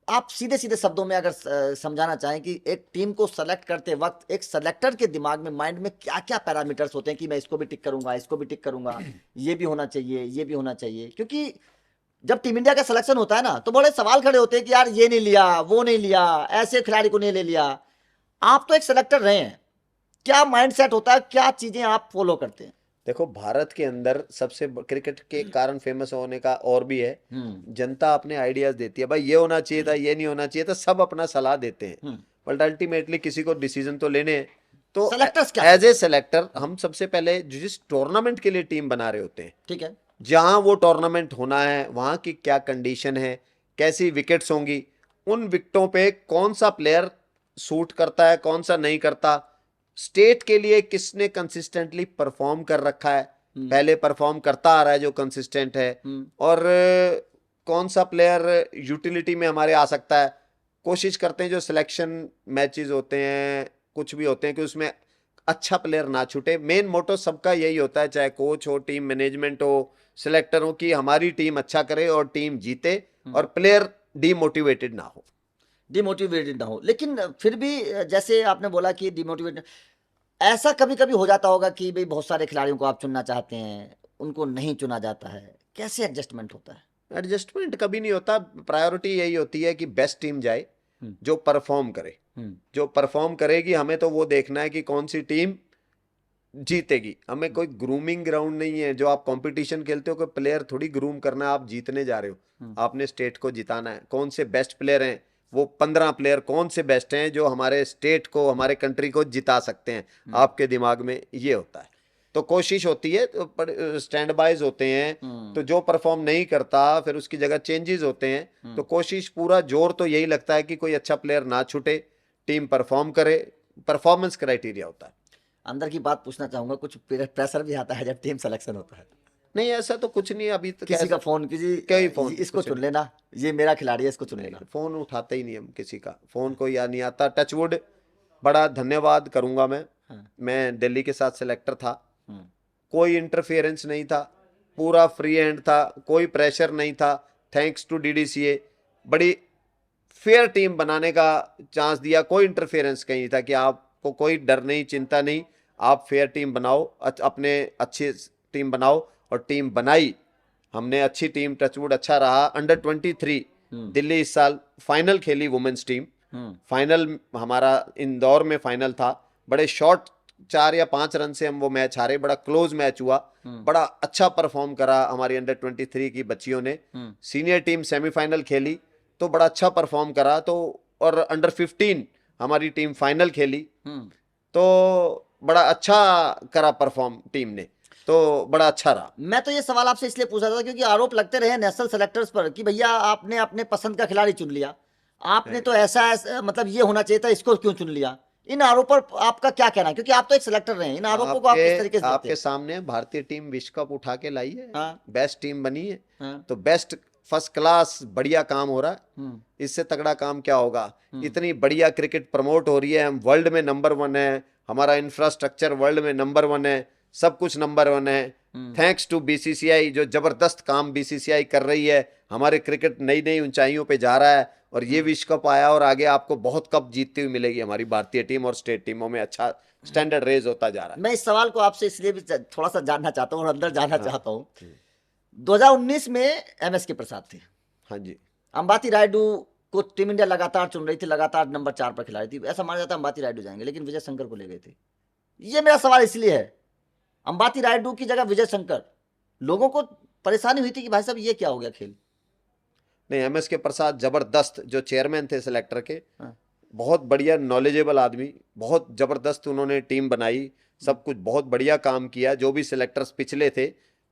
आप सीधे सीधे शब्दों में अगर समझाना चाहें कि एक टीम को सेलेक्ट करते वक्त एक सेलेक्टर के दिमाग में, माइंड में क्या क्या पैरामीटर्स होते हैं कि मैं इसको भी टिक करूंगा, इसको भी टिक करूंगा, ये भी होना चाहिए, ये भी होना चाहिए। क्योंकि जब टीम इंडिया का सिलेक्शन होता है ना, तो बड़े सवाल खड़े होते हैं कि यार ये नहीं लिया, वो नहीं लिया, ऐसे खिलाड़ी को नहीं ले लिया। आप तो एक सेलेक्टर रहे हैं, क्या माइंडसेट होता है, क्या चीजें आप फॉलो करते हैं? देखो भारत के अंदर सबसे क्रिकेट के कारण फेमस होने का और भी है, जनता अपने आइडियाज देती है, भाई ये होना चाहिए था, ये नहीं होना चाहिए था, सब अपना सलाह देते हैं, बट अल्टीमेटली किसी को डिसीजन तो लेने हैं। तो एज ए सेलेक्टर हम सबसे पहले जिस टूर्नामेंट के लिए टीम बना रहे होते हैं, ठीक है, जहां वो टूर्नामेंट होना है वहां की क्या कंडीशन है, कैसी विकेट्स होंगी, उन विकेटों पे कौन सा प्लेयर सूट करता है, कौन सा नहीं करता, स्टेट के लिए किसने कंसिस्टेंटली परफॉर्म कर रखा है, पहले परफॉर्म करता आ रहा है जो कंसिस्टेंट है, और कौन सा प्लेयर यूटिलिटी में हमारे आ सकता है। कोशिश करते हैं जो सिलेक्शन मैचेस होते हैं, कुछ भी होते हैं, कि उसमें अच्छा प्लेयर ना छूटे। मेन मोटो सबका यही होता है, चाहे कोच हो, टीम मैनेजमेंट हो, सिलेक्टर हो, कि हमारी टीम अच्छा करे और टीम जीते और प्लेयर डीमोटिवेटेड ना हो। डिमोटिवेटेड ना हो, लेकिन फिर भी जैसे आपने बोला कि डिमोटिवेटेड, ऐसा कभी कभी हो जाता होगा कि भाई बहुत सारे खिलाड़ियों को आप चुनना चाहते हैं, उनको नहीं चुना जाता है, कैसे एडजस्टमेंट होता है? एडजस्टमेंट कभी नहीं होता, प्रायोरिटी यही होती है कि बेस्ट टीम जाए जो परफॉर्म करे, जो परफॉर्म करेगी, हमें तो वो देखना है कि कौन सी टीम जीतेगी। हमें कोई ग्रूमिंग ग्राउंड नहीं है, जो आप कंपटीशन खेलते हो कोई प्लेयर थोड़ी ग्रूम करना है, आप जीतने जा रहे हो, आपने स्टेट को जिताना है। कौन से बेस्ट प्लेयर हैं, वो 15 प्लेयर कौन से बेस्ट हैं जो हमारे स्टेट को, हमारे कंट्री को जिता सकते हैं, आपके दिमाग में ये होता है। तो कोशिश होती है, तो स्टैंड बाइज होते हैं, तो जो परफॉर्म नहीं करता फिर उसकी जगह चेंजेस होते हैं। तो कोशिश, पूरा जोर तो यही लगता है कि कोई अच्छा प्लेयर ना छूटे, टीम परफॉर्म करे, परफॉर्मेंस क्राइटेरिया होता है। अंदर की बात पूछना चाहूंगा, कुछ प्रेशर भी आता है जब टीम सिलेक्शन होता है? नहीं, ऐसा तो कुछ नहीं। अभी तो किसी का फोन, कई फोन, इसको चुन लेना, ये मेरा खिलाड़ी है, इसको चुन लेना, फोन उठाते ही नहीं हम, किसी का फोन को या नहीं आता। टचवुड, बड़ा धन्यवाद करूंगा मैं दिल्ली के साथ सिलेक्टर था, कोई इंटरफेरेंस नहीं था, पूरा फ्री हैंड था, कोई प्रेशर नहीं था, थैंक्स टू डीडीसीए, बड़ी फेयर टीम बनाने का चांस दिया, कोई इंटरफेरेंस कहीं था कि आपको कोई डर नहीं, चिंता नहीं, आप फेयर टीम बनाओ, अपने अच्छी टीम बनाओ, और टीम बनाई हमने, अच्छी टीम, टचवुड अच्छा रहा। अंडर 23 दिल्ली इस साल फाइनल खेली, वुमेन्स टीम फाइनल, हमारा इंदौर में फाइनल था, बड़े शॉर्ट 4 या 5 रन से हम वो मैच हारे, बड़ा क्लोज मैच हुआ, बड़ा अच्छा परफॉर्म करा हमारी अंडर 23 की बच्चियों ने। सीनियर टीम सेमीफाइनल खेली, तो बड़ा अच्छा परफॉर्म करा। तो और अंडर 15 हमारी टीम फाइनल खेली, तो बड़ा अच्छा करा परफॉर्म टीम ने, तो बड़ा अच्छा रहा। मैं तो ये सवाल आपसे इसलिए पूछा था क्योंकि आरोप लगते रहे नेशनल सेलेक्टर्स पर कि भैया आपने अपने पसंद का खिलाड़ी चुन लिया, आपने तो ऐसा मतलब ये होना चाहिए था, इसको क्यों चुन लिया। इन आरोपों पर आपका क्या कहना है, क्योंकि आप तो एक सिलेक्टर रहे हैं, इन आरोपों को आप किस तरीके से देखते आपके हैं? सामने भारतीय टीम विश्व कप उठा के लाई है, हाँ। बेस्ट टीम बनी है, हाँ। तो बेस्ट फर्स्ट क्लास बढ़िया काम हो रहा है। इससे तगड़ा काम क्या होगा। इतनी बढ़िया क्रिकेट प्रमोट हो रही है, हम वर्ल्ड में नंबर 1 है, हमारा इंफ्रास्ट्रक्चर वर्ल्ड में नंबर 1 है, सब कुछ नंबर 1 है। थैंक्स टू बीसीसीआई, जो जबरदस्त काम बीसीसीआई कर रही है, हमारे क्रिकेट नई नई ऊंचाइयों पे जा रहा है। और ये विश्व कप आया और आगे आपको बहुत कप जीतती हुई मिलेगी हमारी भारतीय टीम, और स्टेट टीमों में अच्छा स्टैंडर्ड रेज होता जा रहा है। मैं इस सवाल को आपसे इसलिए भी थोड़ा सा जानना चाहता हूँ और अंदर जानना चाहता हूँ। 2019 में एमएस के प्रसाद थे, हाँ जी, अंबाती रायडू को टीम इंडिया लगातार चुन रही थी, लगातार नंबर 4 पर खिला रही थी, ऐसा माना जाता है अंबाती रायडू जाएंगे, लेकिन विजय शंकर को ले गए थे। ये मेरा सवाल इसलिए है, अंबाती रायडू की जगह विजय शंकर, लोगों को परेशानी हुई थी कि भाई साहब ये क्या हो गया खेल। नहीं, एमएस के प्रसाद जबरदस्त जो चेयरमैन थे सिलेक्टर के, हाँ। बहुत बढ़िया नॉलेजेबल आदमी, बहुत जबरदस्त उन्होंने टीम बनाई, सब कुछ बहुत बढ़िया काम किया। जो भी सिलेक्टर्स पिछले थे,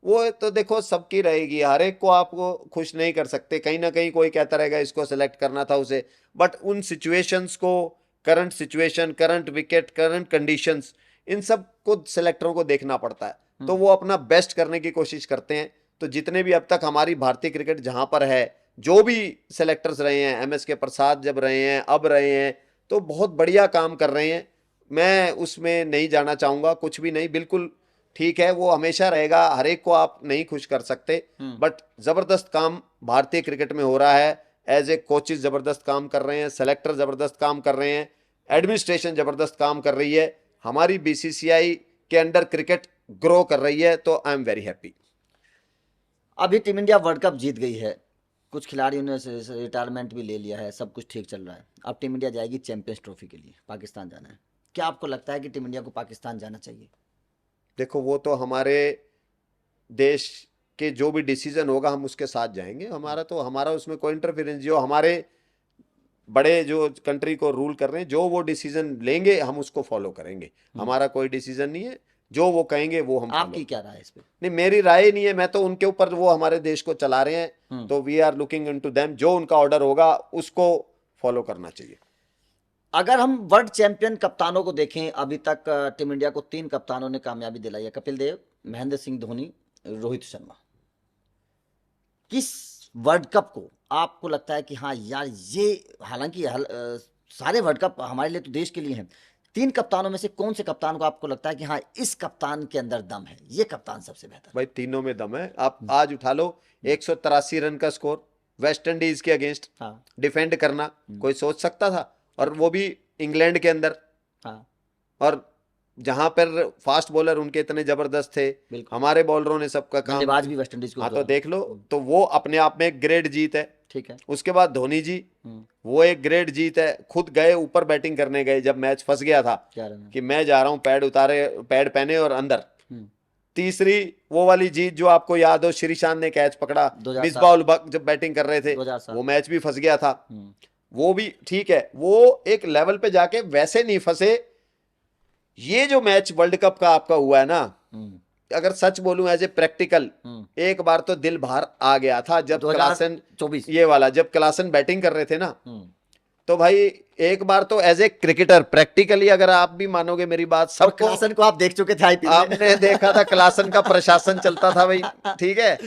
वो तो देखो सबकी रहेगी, हर एक को आपको खुश नहीं कर सकते, कहीं ना कहीं कोई कहता रहेगा इसको सिलेक्ट करना था उसे, बट उन सिचुएशंस को, current situation, current wicket, current conditions, इन सब को सिलेक्टरों को देखना पड़ता है, तो वो अपना बेस्ट करने की कोशिश करते हैं। तो जितने भी अब तक हमारी भारतीय क्रिकेट जहां पर है, जो भी सिलेक्टर्स रहे हैं, एमएस के प्रसाद जब रहे हैं, अब रहे हैं, तो बहुत बढ़िया काम कर रहे हैं। मैं उसमें नहीं जाना चाहूंगा, कुछ भी नहीं, बिल्कुल ठीक है, वो हमेशा रहेगा, हर एक को आप नहीं खुश कर सकते, बट जबरदस्त काम भारतीय क्रिकेट में हो रहा है। एज ए कोचेस जबरदस्त काम कर रहे हैं, सेलेक्टर जबरदस्त काम कर रहे हैं, एडमिनिस्ट्रेशन जबरदस्त काम कर रही है, हमारी बीसीसीआई के अंडर क्रिकेट ग्रो कर रही है, तो आई एम वेरी हैप्पी। अभी टीम इंडिया वर्ल्ड कप जीत गई है, कुछ खिलाड़ियों ने रिटायरमेंट भी ले लिया है, सब कुछ ठीक चल रहा है। अब टीम इंडिया जाएगी चैंपियंस ट्रॉफी के लिए, पाकिस्तान जाना है। क्या आपको लगता है कि टीम इंडिया को पाकिस्तान जाना चाहिए? देखो, वो तो हमारे देश के जो भी डिसीजन होगा हम उसके साथ जाएंगे, हमारा उसमें कोई इंटरफेरेंस, जो हमारे बड़े जो कंट्री को रूल कर रहे हैं, जो वो डिसीजन लेंगे हम उसको फॉलो करेंगे। हमारा कोई डिसीजन नहीं है, जो वो कहेंगे वो हम आपकी क्या राय है इस पे? नहीं, मेरी राय नहीं है, मैं तो उनके ऊपर, वो हमारे देश को चला रहे हैं, तो we are looking into them, जो उनका ऑर्डर होगा उसको फॉलो करना चाहिए। अगर हम वर्ल्ड चैंपियन कप्तानों को देखें, अभी तक टीम इंडिया को 3 कप्तानों ने कामयाबी दिलाई है, कपिल देव, महेंद्र सिंह धोनी, रोहित शर्मा। किस वर्ल्ड कप को आपको लगता है कि हाँ यार ये, हालांकि सारे वर्ल्ड कप हमारे लिए तो देश के लिए हैं, 3 कप्तानों में से कौन से कप्तान को आपको लगता है कि हाँ इस कप्तान के अंदर दम है, ये कप्तान सबसे बेहतर? भाई तीनों में दम है। आप आज उठा लो, 183 रन का स्कोर वेस्ट इंडीज के अगेंस्ट, हाँ। डिफेंड करना कोई सोच सकता था, और वो भी इंग्लैंड के अंदर। हाँ। और जहां पर फास्ट बॉलर उनके इतने जबरदस्त थे, हमारे बॉलरों ने सबका काम, बल्लेबाज भी वेस्ट इंडीज को। हाँ, तो देख लो, तो वो अपने आप में एक ग्रेट जीत है। ठीक है। उसके बाद धोनी जी, वो एक ग्रेट जीत है, खुद गए ऊपर बैटिंग करने गए जब मैच फंस गया था कि मैं जा रहा हूं, पैड उतारे, पैड पहने और अंदर। तीसरी वो वाली जीत जो आपको याद हो, श्रीशांत ने कैच पकड़ा, मिसबाह उल हक जब बैटिंग कर रहे थे, वो मैच भी फंस गया था, वो भी ठीक है, वो एक लेवल पे जाके वैसे नहीं फंसे। ये जो मैच वर्ल्ड कप का आपका हुआ है ना, अगर सच बोलूं एज ए प्रैक्टिकल, एक बार तो दिल बाहर आ गया था जब क्लासन, 24 ये वाला जब क्लासन बैटिंग कर रहे थे ना, तो भाई एक बार तो एज ए क्रिकेटर प्रैक्टिकली, अगर आप भी मानोगे मेरी बात, सब क्लासन को आप देख चुके थे आईपीएल में, आपने देखा था, क्लासन का प्रशासन चलता था भाई, ठीक है,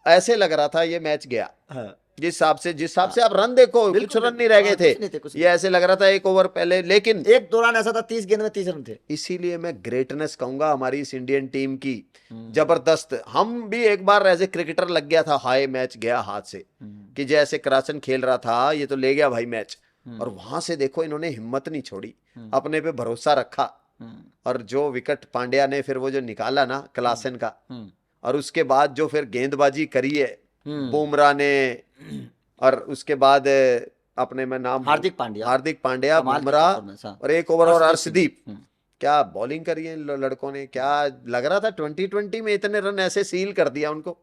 ऐसे लग रहा था ये मैच गया। जिस हिसाब से आप रन देखो, कुछ रन नहीं रह गए थे, ये ऐसे लग रहा था एक ओवर पहले, लेकिन एक दौरान ऐसा था 30 गेंद में 30 रन थे। इसीलिए मैं ग्रेटनेस कहूंगा हमारी इस इंडियन टीम की, जबरदस्त। हम भी एक बार एज ए क्रिकेटर लग गया था, हाय मैच गया हाथ से, कि जैसे क्रासन खेल रहा था, ये तो ले गया भाई मैच। और वहां से देखो इन्होंने हिम्मत नहीं छोड़ी, अपने पे भरोसा रखा, और जो विकेट पांड्या ने फिर वो जो निकाला ना क्लासन का, और उसके बाद जो फिर गेंदबाजी करी है बुमराह ने, और उसके बाद अपने में नाम हार्दिक पांड्या, बुमराह, और एक ओवर और अर्शदीप, क्या बॉलिंग करी है लड़कों ने, क्या लग रहा था 2020 में इतने रन ऐसे सील कर दिया उनको,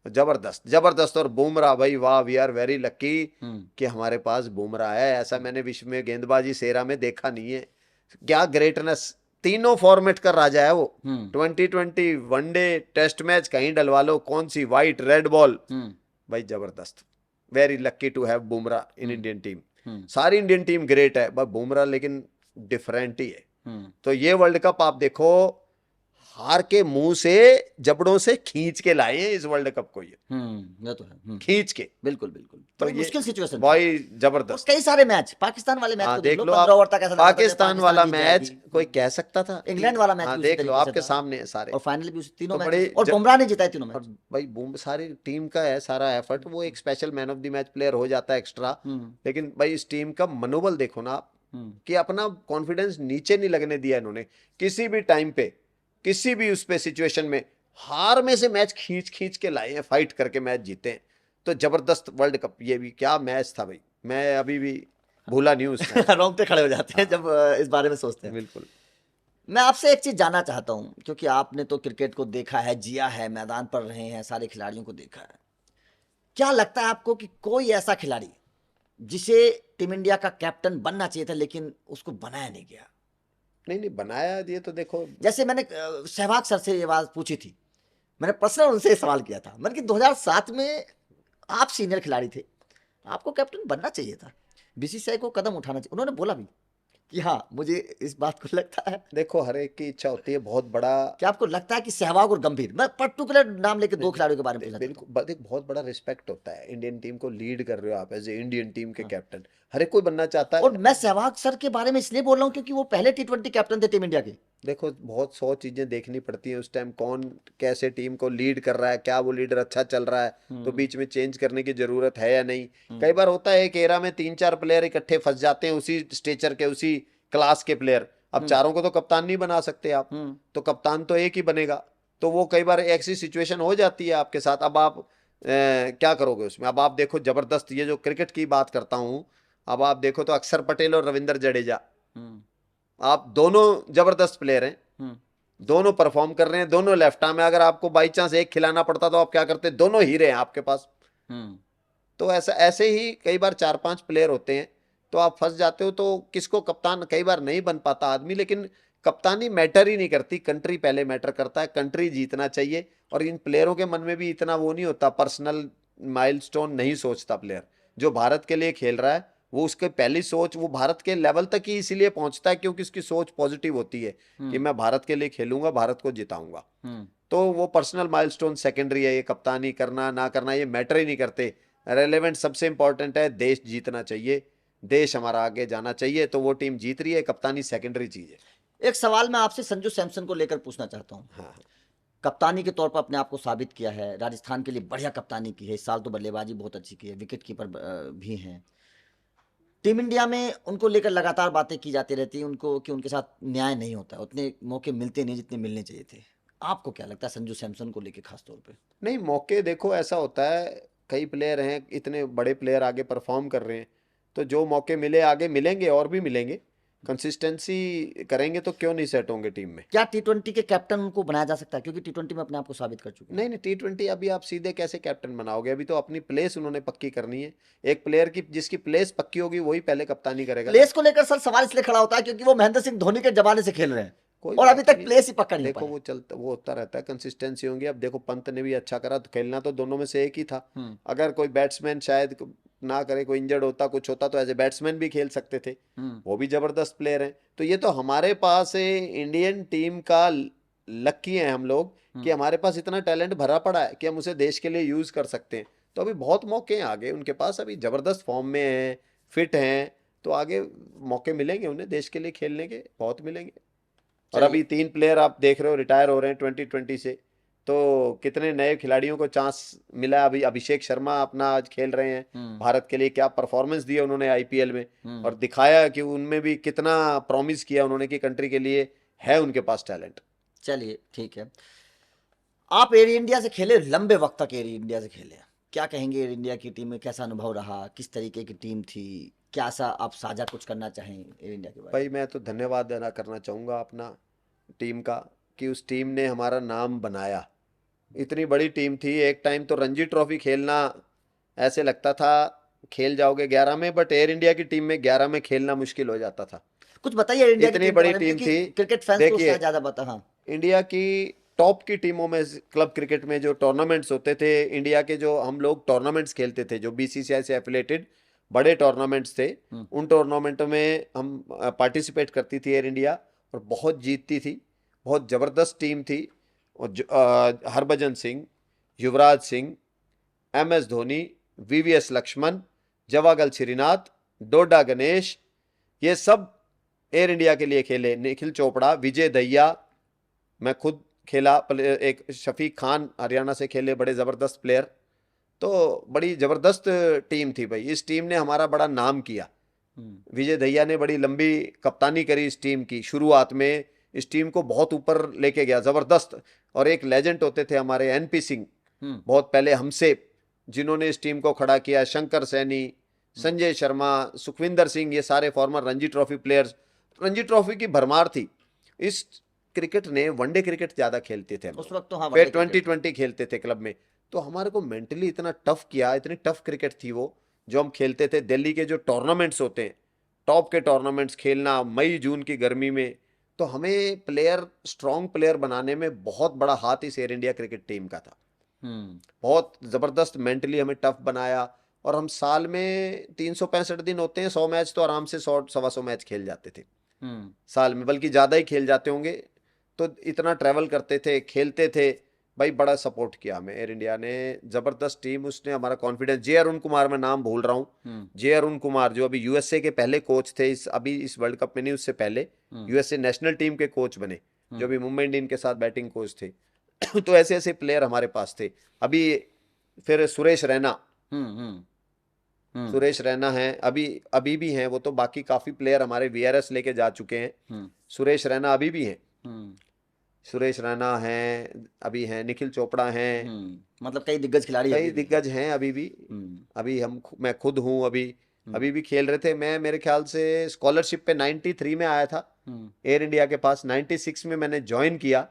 जबरदस्त जबरदस्त। और बुमराह भाई वाह, वी आर वेरी लक्की कि हमारे पास बुमराह है। ऐसा मैंने विश्व में गेंदबाजी सेरा में देखा नहीं है। क्या ग्रेटनेस, तीनों फॉर्मेट का राजा है वो। 2020 वनडे टेस्ट मैच कहीं डलवा लो, कौन सी व्हाइट रेड बॉल, भाई जबरदस्त। Very lucky to have Bumrah in Indian team. सारी इंडियन टीम ग्रेट है, बस बुमराह लेकिन डिफरेंट ही है। तो ये वर्ल्ड कप आप देखो, हार के मुंह से जबड़ों से खींच के लाए हैं इस वर्ल्ड कप को, ये तो है। खींच के, बिल्कुल बिल्कुल। तो तो ये मुश्किल सिचुएशन भाई जबरदस्त। कई सारे मैच, पाकिस्तान वाले मैच हाँ को देख लो 15 आप, ओवर तक ऐसा लगा था पाकिस्तान वाला जीत मैच जाएगी। कोई कह सकता था। इंग्लैंड वाला मैच हाँ भी उसी देख लो तरीके से आपके था। सामने है सारे। और फाइनल भी उसी तीनों तो मैच, बड़े और बुमराह ने जिताई तीनों और मैच। भाई बूम सारी टीम का है सारा एफर्ट, वो एक special man of the match player हो जाता है एक्स्ट्रा। लेकिन भाई इस टीम का मनोबल देखो ना आप, कि अपना कॉन्फिडेंस नीचे नहीं लगने दिया इन्होंने किसी भी टाइम पे, किसी भी उस पे सिचुएशन में। हार में से मैच खींच खींच के लाए हैं, फाइट करके मैच जीते हैं। तो जबरदस्त वर्ल्ड कप, ये भी क्या मैच था भाई, मैं अभी भी भूला नहीं उस मैच। रोंगटे खड़े हो जाते हैं जब इस बारे में सोचते हैं। बिल्कुल। मैं आपसे एक चीज जानना चाहता हूं, क्योंकि आपने तो क्रिकेट को देखा है, जिया है, मैदान पर रहे हैं, सारे खिलाड़ियों को देखा है। क्या लगता है आपको कि कोई ऐसा खिलाड़ी जिसे टीम इंडिया का कैप्टन बनना चाहिए था लेकिन उसको बनाया नहीं गया? नहीं नहीं बनाया, ये तो देखो, जैसे मैंने सहवाग सर से ये बात पूछी थी, मैंने पर्सनल उनसे ये सवाल किया था, मैंने कि 2007 में आप सीनियर खिलाड़ी थे, आपको कैप्टन बनना चाहिए था, बीसीसीआई को कदम उठाना चाहिए। उन्होंने बोला भी कि हाँ मुझे इस बात को लगता है। देखो हर एक की इच्छा होती है, बहुत बड़ा। क्या आपको लगता है कि सहवाग और गंभीर, मैं पर्टिकुलर नाम लेके दो खिलाड़ियों के बारे में पूछना चाहता हूं। बिल्कुल, एक बहुत बड़ा रिस्पेक्ट होता है। इंडियन टीम को लीड कर रहे हो आप एज ए इंडियन टीम के कैप्टन, हर एक कोई बनना चाहता है। और मैं सहवाग सर के बारे में इसलिए बोल रहा हूं क्योंकि वो पहले T20 कैप्टन थे टीम इंडिया के। देखो बहुत 100 चीजें देखनी पड़ती हैं उस टाइम, कौन कैसे टीम को लीड कर रहा है, क्या वो लीडर अच्छा चल रहा है तो बीच में चेंज करने की जरूरत है या नहीं। कई बार होता है एक एरा में 3-4 प्लेयर इकट्ठे फंस जाते हैं, उसी स्टेचर के, उसी क्लास के प्लेयर। अब चारों को तो कप्तान नहीं बना सकते आप, तो कप्तान तो एक ही बनेगा। तो वो कई बार ऐसी सिचुएशन हो जाती है आपके साथ। अब आप क्या करोगे उसमें? अब आप देखो जबरदस्त, ये जो क्रिकेट की बात करता हूं, अब आप देखो तो अक्षर पटेल और रविंद्र जडेजा, आप दोनों जबरदस्त प्लेयर हैं, दोनों परफॉर्म कर रहे हैं, दोनों लेफ्ट आर्म है। अगर आपको बाई चांस एक खिलाना पड़ता तो आप क्या करते? दोनों हीरे हैं आपके पास। तो ऐसा ऐसे ही कई बार 4-5 प्लेयर होते हैं, तो आप फंस जाते हो। तो किसको कप्तान कई बार नहीं बन पाता आदमी, लेकिन कप्तानी मैटर ही नहीं करती, कंट्री पहले मैटर करता है, कंट्री जीतना चाहिए। और इन प्लेयरों के मन में भी इतना वो नहीं होता, पर्सनल माइलस्टोन नहीं सोचता प्लेयर। जो भारत के लिए खेल रहा है वो उसके पहली सोच, वो भारत के लेवल तक ही इसीलिए पहुंचता है क्योंकि उसकी सोच पॉजिटिव होती है कि मैं भारत के लिए खेलूंगा, भारत को जिताऊंगा। तो वो पर्सनल माइलस्टोन सेकेंडरी है, ये कप्तानी करना ना करना ये मैटर ही नहीं करते। रेलेवेंट सबसे इंपॉर्टेंट है, देश जीतना चाहिए, देश हमारा आगे जाना चाहिए। तो वो टीम जीत रही है, कप्तानी सेकेंडरी चीज है। एक सवाल मैं आपसे संजू सैमसन को लेकर पूछना चाहता हूँ। हाँ कप्तानी के तौर पर अपने आप को साबित किया है, राजस्थान के लिए बढ़िया कप्तानी की है, इस साल तो बल्लेबाजी बहुत अच्छी की है, विकेट कीपर भी हैं। टीम इंडिया में उनको लेकर लगातार बातें की जाती रहती हैं उनको कि उनके साथ न्याय नहीं होता, उतने मौके मिलते नहीं जितने मिलने चाहिए थे। आपको क्या लगता है संजू सैमसन को लेकर खास तौर पे? नहीं, मौके देखो ऐसा होता है, कई प्लेयर हैं, इतने बड़े प्लेयर आगे परफॉर्म कर रहे हैं, तो जो मौके मिले आगे मिलेंगे और भी मिलेंगे। कंसिस्टेंसी करेंगे तो क्यों नहीं सेट होंगे टीम में। क्या T20 के कैप्टन उनको बनाया जा सकता है, क्योंकि T20 में अपने आप को साबित कर चुके हैं? नहीं नहीं, T20 अभी आप सीधे कैसे कैप्टन बनाओगे? अभी तो अपनी प्लेस उन्होंने पक्की करनी है। एक प्लेयर की जिसकी प्लेस पक्की होगी वही पहले कप्तानी करेगा। प्लेस को लेकर सर सवाल इसलिए खड़ा होता है क्योंकि वो महेंद्र सिंह धोनी के जमाने से खेल रहे हैं कोई और अभी बात तक नहीं। प्लेस ही पक्का नहीं हो देखो पाया। वो चलता, वो होता रहता है, कंसिस्टेंसी होंगी। अब देखो पंत ने भी अच्छा करा, तो खेलना तो दोनों में से एक ही था। अगर कोई बैट्समैन शायद ना करे, कोई इंजर्ड होता, कुछ होता, तो एज ए बैट्समैन भी खेल सकते थे। वो भी जबरदस्त प्लेयर हैं। तो ये तो हमारे पास इंडियन टीम का लकी है हम लोग कि हमारे पास इतना टैलेंट भरा पड़ा है कि हम उसे देश के लिए यूज कर सकते हैं। तो अभी बहुत मौके हैं आगे उनके पास, अभी जबरदस्त फॉर्म में हैं, फिट हैं, तो आगे मौके मिलेंगे उन्हें देश के लिए खेलने के, बहुत मिलेंगे। और अभी 3 प्लेयर आप देख रहे हो रिटायर हो रहे हैं 2020 से, तो कितने नए खिलाड़ियों को चांस मिला। अभी अभिषेक शर्मा अपना आज खेल रहे हैं भारत के लिए, क्या परफॉर्मेंस दिया उन्होंने आईपीएल में, और दिखाया कि उनमें भी कितना प्रॉमिस किया उन्होंने कि कंट्री के लिए है उनके पास टैलेंट। चलिए ठीक है, आप एयर इंडिया से खेले, लंबे वक्त तक एयर इंडिया से खेले, क्या कहेंगे एयर इंडिया की टीम में कैसा अनुभव रहा, किस तरीके की टीम थी, क्या सा आप साझा कुछ करना चाहें एयर इंडिया के बारे में? भाई मैं तो धन्यवाद अदा करना चाहूँगा अपना टीम का, कि उस टीम ने हमारा नाम बनाया इतनी बड़ी टीम थी, एक टाइम तो रणजी ट्रॉफी खेलना ऐसे लगता था खेल जाओगे 11 में, बट एयर इंडिया की टीम में 11 में खेलना मुश्किल हो जाता था। कुछ बताइए इंडिया की इतनी टीम के बड़ी बारे में, टीम क्योंकि थी। क्रिकेट फैंस को देखिए शायद ज्यादा पता। हाँ। इंडिया की टॉप की टीमों में क्लब क्रिकेट में जो टूर्नामेंट्स होते थे, इंडिया के जो हम लोग टूर्नामेंट्स खेलते थे जो बीसीसीआई से एफिलेटेड बड़े टूर्नामेंट्स थे, उन टूर्नामेंटों में हम पार्टिसिपेट करती थी एयर इंडिया, और बहुत जीतती थी। बहुत ज़बरदस्त टीम थी। और हरभजन सिंह, युवराज सिंह, MS धोनी, VVS लक्ष्मण, जवागल श्रीनाथ, डोडा गणेश, ये सब एयर इंडिया के लिए खेले। निखिल चोपड़ा, विजय दहिया, मैं खुद खेला। एक शफीक खान हरियाणा से खेले, बड़े ज़बरदस्त प्लेयर। तो बड़ी ज़बरदस्त टीम थी भाई। इस टीम ने हमारा बड़ा नाम किया। विजय दहिया ने बड़ी लंबी कप्तानी करी इस टीम की। शुरुआत में इस टीम को बहुत ऊपर लेके गया, ज़बरदस्त। और एक लेजेंड होते थे हमारे NP सिंह, बहुत पहले हमसे, जिन्होंने इस टीम को खड़ा किया। शंकर सैनी, संजय शर्मा, सुखविंदर सिंह, ये सारे farmer Ranji trophy players. Ranji trophy की भरमार थी। इस क्रिकेट ने वनडे क्रिकेट ज़्यादा खेलते थे उस वक्त तो। हाँ, फिर 2020 खेलते थे क्लब में। तो हमारे को मेंटली इतना टफ किया, इतनी टफ क्रिकेट थी वो जो हम खेलते थे। दिल्ली के जो टूर्नामेंट्स होते हैं, टॉप के टूर्नामेंट्स खेलना मई जून की गर्मी में, तो हमें प्लेयर, स्ट्रॉन्ग प्लेयर बनाने में बहुत बड़ा हाथ इस एयर इंडिया क्रिकेट टीम का था। बहुत ज़बरदस्त मेंटली हमें टफ बनाया। और हम साल में 365 दिन होते हैं, 100 मैच तो आराम से 100-125 मैच खेल जाते थे साल में, बल्कि ज़्यादा ही खेल जाते होंगे। तो इतना ट्रैवल करते थे, खेलते थे भाई। बड़ा सपोर्ट किया हमें एयर इंडिया ने, ज़बरदस्त टीम। उसने हमारा कॉन्फिडेंस, जे अरुण कुमार, मैं नाम भूल रहा हूँ, जे अरुण कुमार, जो अभी USA के पहले कोच थे, अभी इस वर्ल्ड कप में नहीं, उससे पहले USA नेशनल टीम के कोच बने, जो अभी मुंबई इंडियन के साथ बैटिंग कोच थे। तो ऐसे ऐसे प्लेयर हमारे पास थे। अभी फिर सुरेश रैना, सुरेश रैना हैं, अभी भी हैं वो तो। बाकी काफ़ी प्लेयर हमारे VRS लेके जा चुके हैं। सुरेश रैना अभी भी हैं। सुरेश रैना हैं, अभी हैं। निखिल चोपड़ा हैं। मतलब कई दिग्गज खिलाड़ी, कई दिग्गज हैं अभी भी। अभी मैं खुद हूँ, अभी भी खेल रहे थे। मैं, मेरे ख्याल से स्कॉलरशिप पे 93 में आया था एयर इंडिया के पास। 96 में मैंने ज्वाइन किया।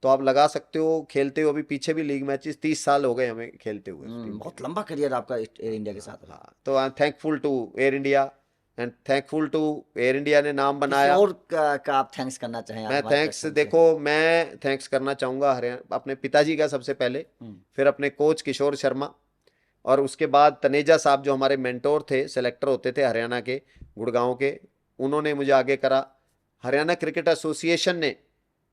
तो आप लगा सकते हो खेलते हो, अभी पीछे भी लीग मैचेस 30 साल हो गए हमें खेलते हुए। बहुत लंबा करियर आपका एयर इंडिया के साथ। हाँ, तो I am thankful to Air India, and thankful to Air India ने नाम बनाया। और का आप थैंक्स करना चाहें? मैं थैंक्स, देखो मैं थैंक्स करना चाहूँगा अपने पिताजी का सबसे पहले, फिर अपने कोच किशोर शर्मा, और उसके बाद तनेजा साहब जो हमारे मेंटोर थे, सेलेक्टर होते थे हरियाणा के, गुड़गांव के, उन्होंने मुझे आगे करा। हरियाणा क्रिकेट एसोसिएशन ने,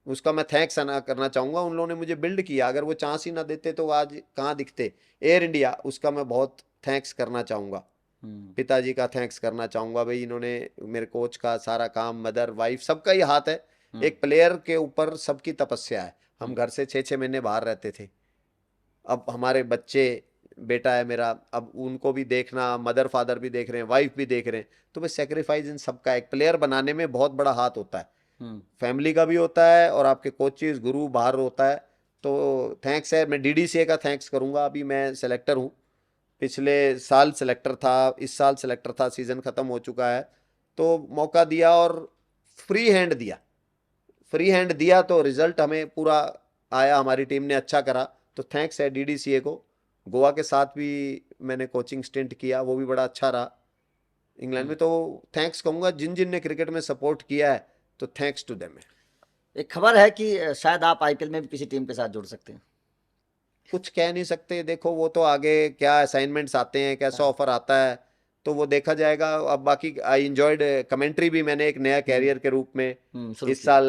उसका मैं थैंक्स करना चाहूँगा। उन लोगों ने मुझे बिल्ड किया। अगर वो चांस ही ना देते तो आज कहाँ दिखते। एयर इंडिया, उसका मैं बहुत थैंक्स करना चाहूँगा। पिताजी का थैंक्स करना चाहूँगा भाई। इन्होंने, मेरे कोच का सारा काम, मदर, वाइफ, सबका ही हाथ है। एक प्लेयर के ऊपर सबकी तपस्या है। हम घर से 6-6 महीने बाहर रहते थे। अब हमारे बच्चे, बेटा है मेरा, अब उनको भी देखना, मदर फादर भी देख रहे हैं, वाइफ भी देख रहे हैं। तो भाई सेक्रीफाइस इन सबका, एक प्लेयर बनाने में बहुत बड़ा हाथ होता है। फैमिली का भी होता है, और आपके कोचेस, गुरु बाहर होता है। तो थैंक्स है। मैं DDCA का थैंक्स करूँगा। अभी मैं सेलेक्टर हूँ, पिछले साल सेलेक्टर था, इस साल सेलेक्टर था, सीज़न ख़त्म हो चुका है। तो मौका दिया और फ्री हैंड दिया, तो रिज़ल्ट हमें पूरा आया। हमारी टीम ने अच्छा करा, तो थैंक्स है DDCA को। गोवा के साथ भी मैंने कोचिंग स्टिंट किया, वो भी बड़ा अच्छा रहा इंग्लैंड में। तो थैंक्स कहूँगा जिन जिन ने क्रिकेट में सपोर्ट किया है, तो थैंक्स टू देम। एक खबर है कि शायद आप IPL में भी किसी टीम के साथ जुड़ सकते हैं। कुछ कह नहीं सकते, देखो वो तो आगे क्या असाइनमेंट्स आते हैं, कैसा ऑफर आता है, तो वो देखा जाएगा। अब बाकी आई एंजॉयड कमेंट्री भी, मैंने एक नया कैरियर के रूप में इस साल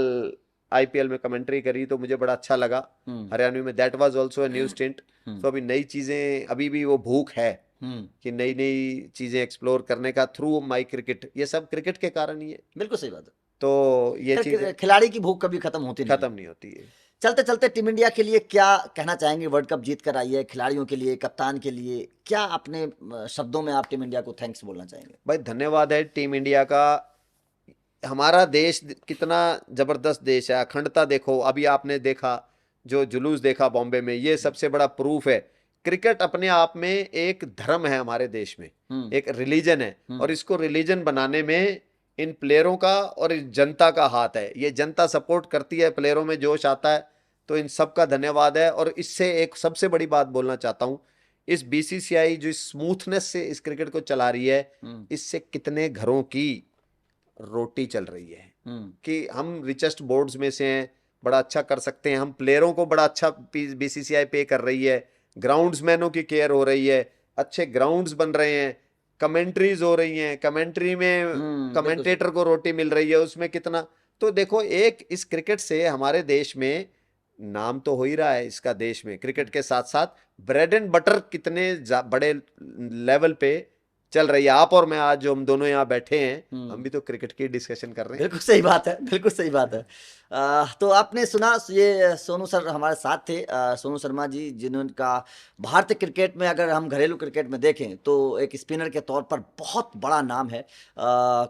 IPL में कमेंट्री करी, तो मुझे बड़ा अच्छा लगा हरियाणवी में। That was also a new stint. तो अभी नई चीज़ें, अभी भी वो भूख है कि नई नई चीज़ें एक्सप्लोर करने का थ्रू माई क्रिकेट। ये सब क्रिकेट के कारण ही है। बिल्कुल सही बात है। तो ये चीज़, खिलाड़ी की भूख कभी खत्म नहीं होती है। चलते चलते टीम इंडिया के लिए क्या कहना चाहेंगे? वर्ल्ड कप जीत कर आई है, खिलाड़ियों के लिए, कप्तान के लिए, क्या अपने शब्दों में आप टीम इंडिया को थैंक्स बोलना चाहेंगे? भाई धन्यवाद है टीम इंडिया का। हमारा देश कितना ज़बरदस्त देश है। अखंडता देखो, अभी आपने देखा जो जुलूस देखा बॉम्बे में, ये सबसे बड़ा प्रूफ है। क्रिकेट अपने आप में एक धर्म है हमारे देश में, एक रिलीजन है, और इसको रिलीजन बनाने में इन प्लेयरों का और इस जनता का हाथ है। ये जनता सपोर्ट करती है, प्लेयरों में जोश आता है, तो इन सब का धन्यवाद है। और इससे एक सबसे बड़ी बात बोलना चाहता हूँ, इस बीसीसीआई जो स्मूथनेस से इस क्रिकेट को चला रही है, इससे कितने घरों की रोटी चल रही है कि हम रिचेस्ट बोर्ड्स में से हैं, बड़ा अच्छा कर सकते हैं, हम प्लेयरों को बड़ा अच्छा बीसीसीआई पे कर रही है, ग्राउंड्समैनों की केयर हो रही है, अच्छे ग्राउंड्स बन रहे हैं, कमेंट्रीज हो रही हैं, कमेंट्री में कमेंटेटर को रोटी मिल रही है, उसमें कितना। तो देखो, एक इस क्रिकेट से हमारे देश में नाम तो हो ही रहा है इसका, देश में क्रिकेट के साथ साथ ब्रेड एंड बटर कितने बड़े लेवल पे चल रही है। आप और मैं आज जो हम दोनों यहाँ बैठे हैं, हम भी तो क्रिकेट की डिस्कशन कर रहे हैं। बिल्कुल सही बात है, बिल्कुल सही बात है। तो आपने सुना, ये सोनू सर हमारे साथ थे, सोनू शर्मा जी, जिन्होंने भारतीय क्रिकेट में, अगर हम घरेलू क्रिकेट में देखें तो एक स्पिनर के तौर पर बहुत बड़ा नाम है।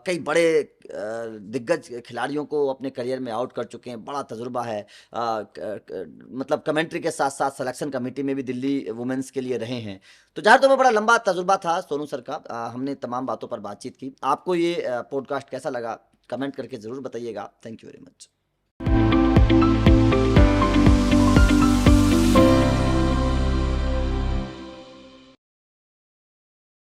कई बड़े दिग्गज खिलाड़ियों को अपने करियर में आउट कर चुके हैं, बड़ा तजुर्बा है। मतलब कमेंट्री के साथ साथ सिलेक्शन कमेटी में भी दिल्ली वुमेन्स के लिए रहे हैं। तो जहाँ तो वो बड़ा लंबा तजुर्बा था सोनू सर का। हमने तमाम बातों पर बातचीत की। आपको ये पॉडकास्ट कैसा लगा, कमेंट करके ज़रूर बताइएगा। Thank you very much.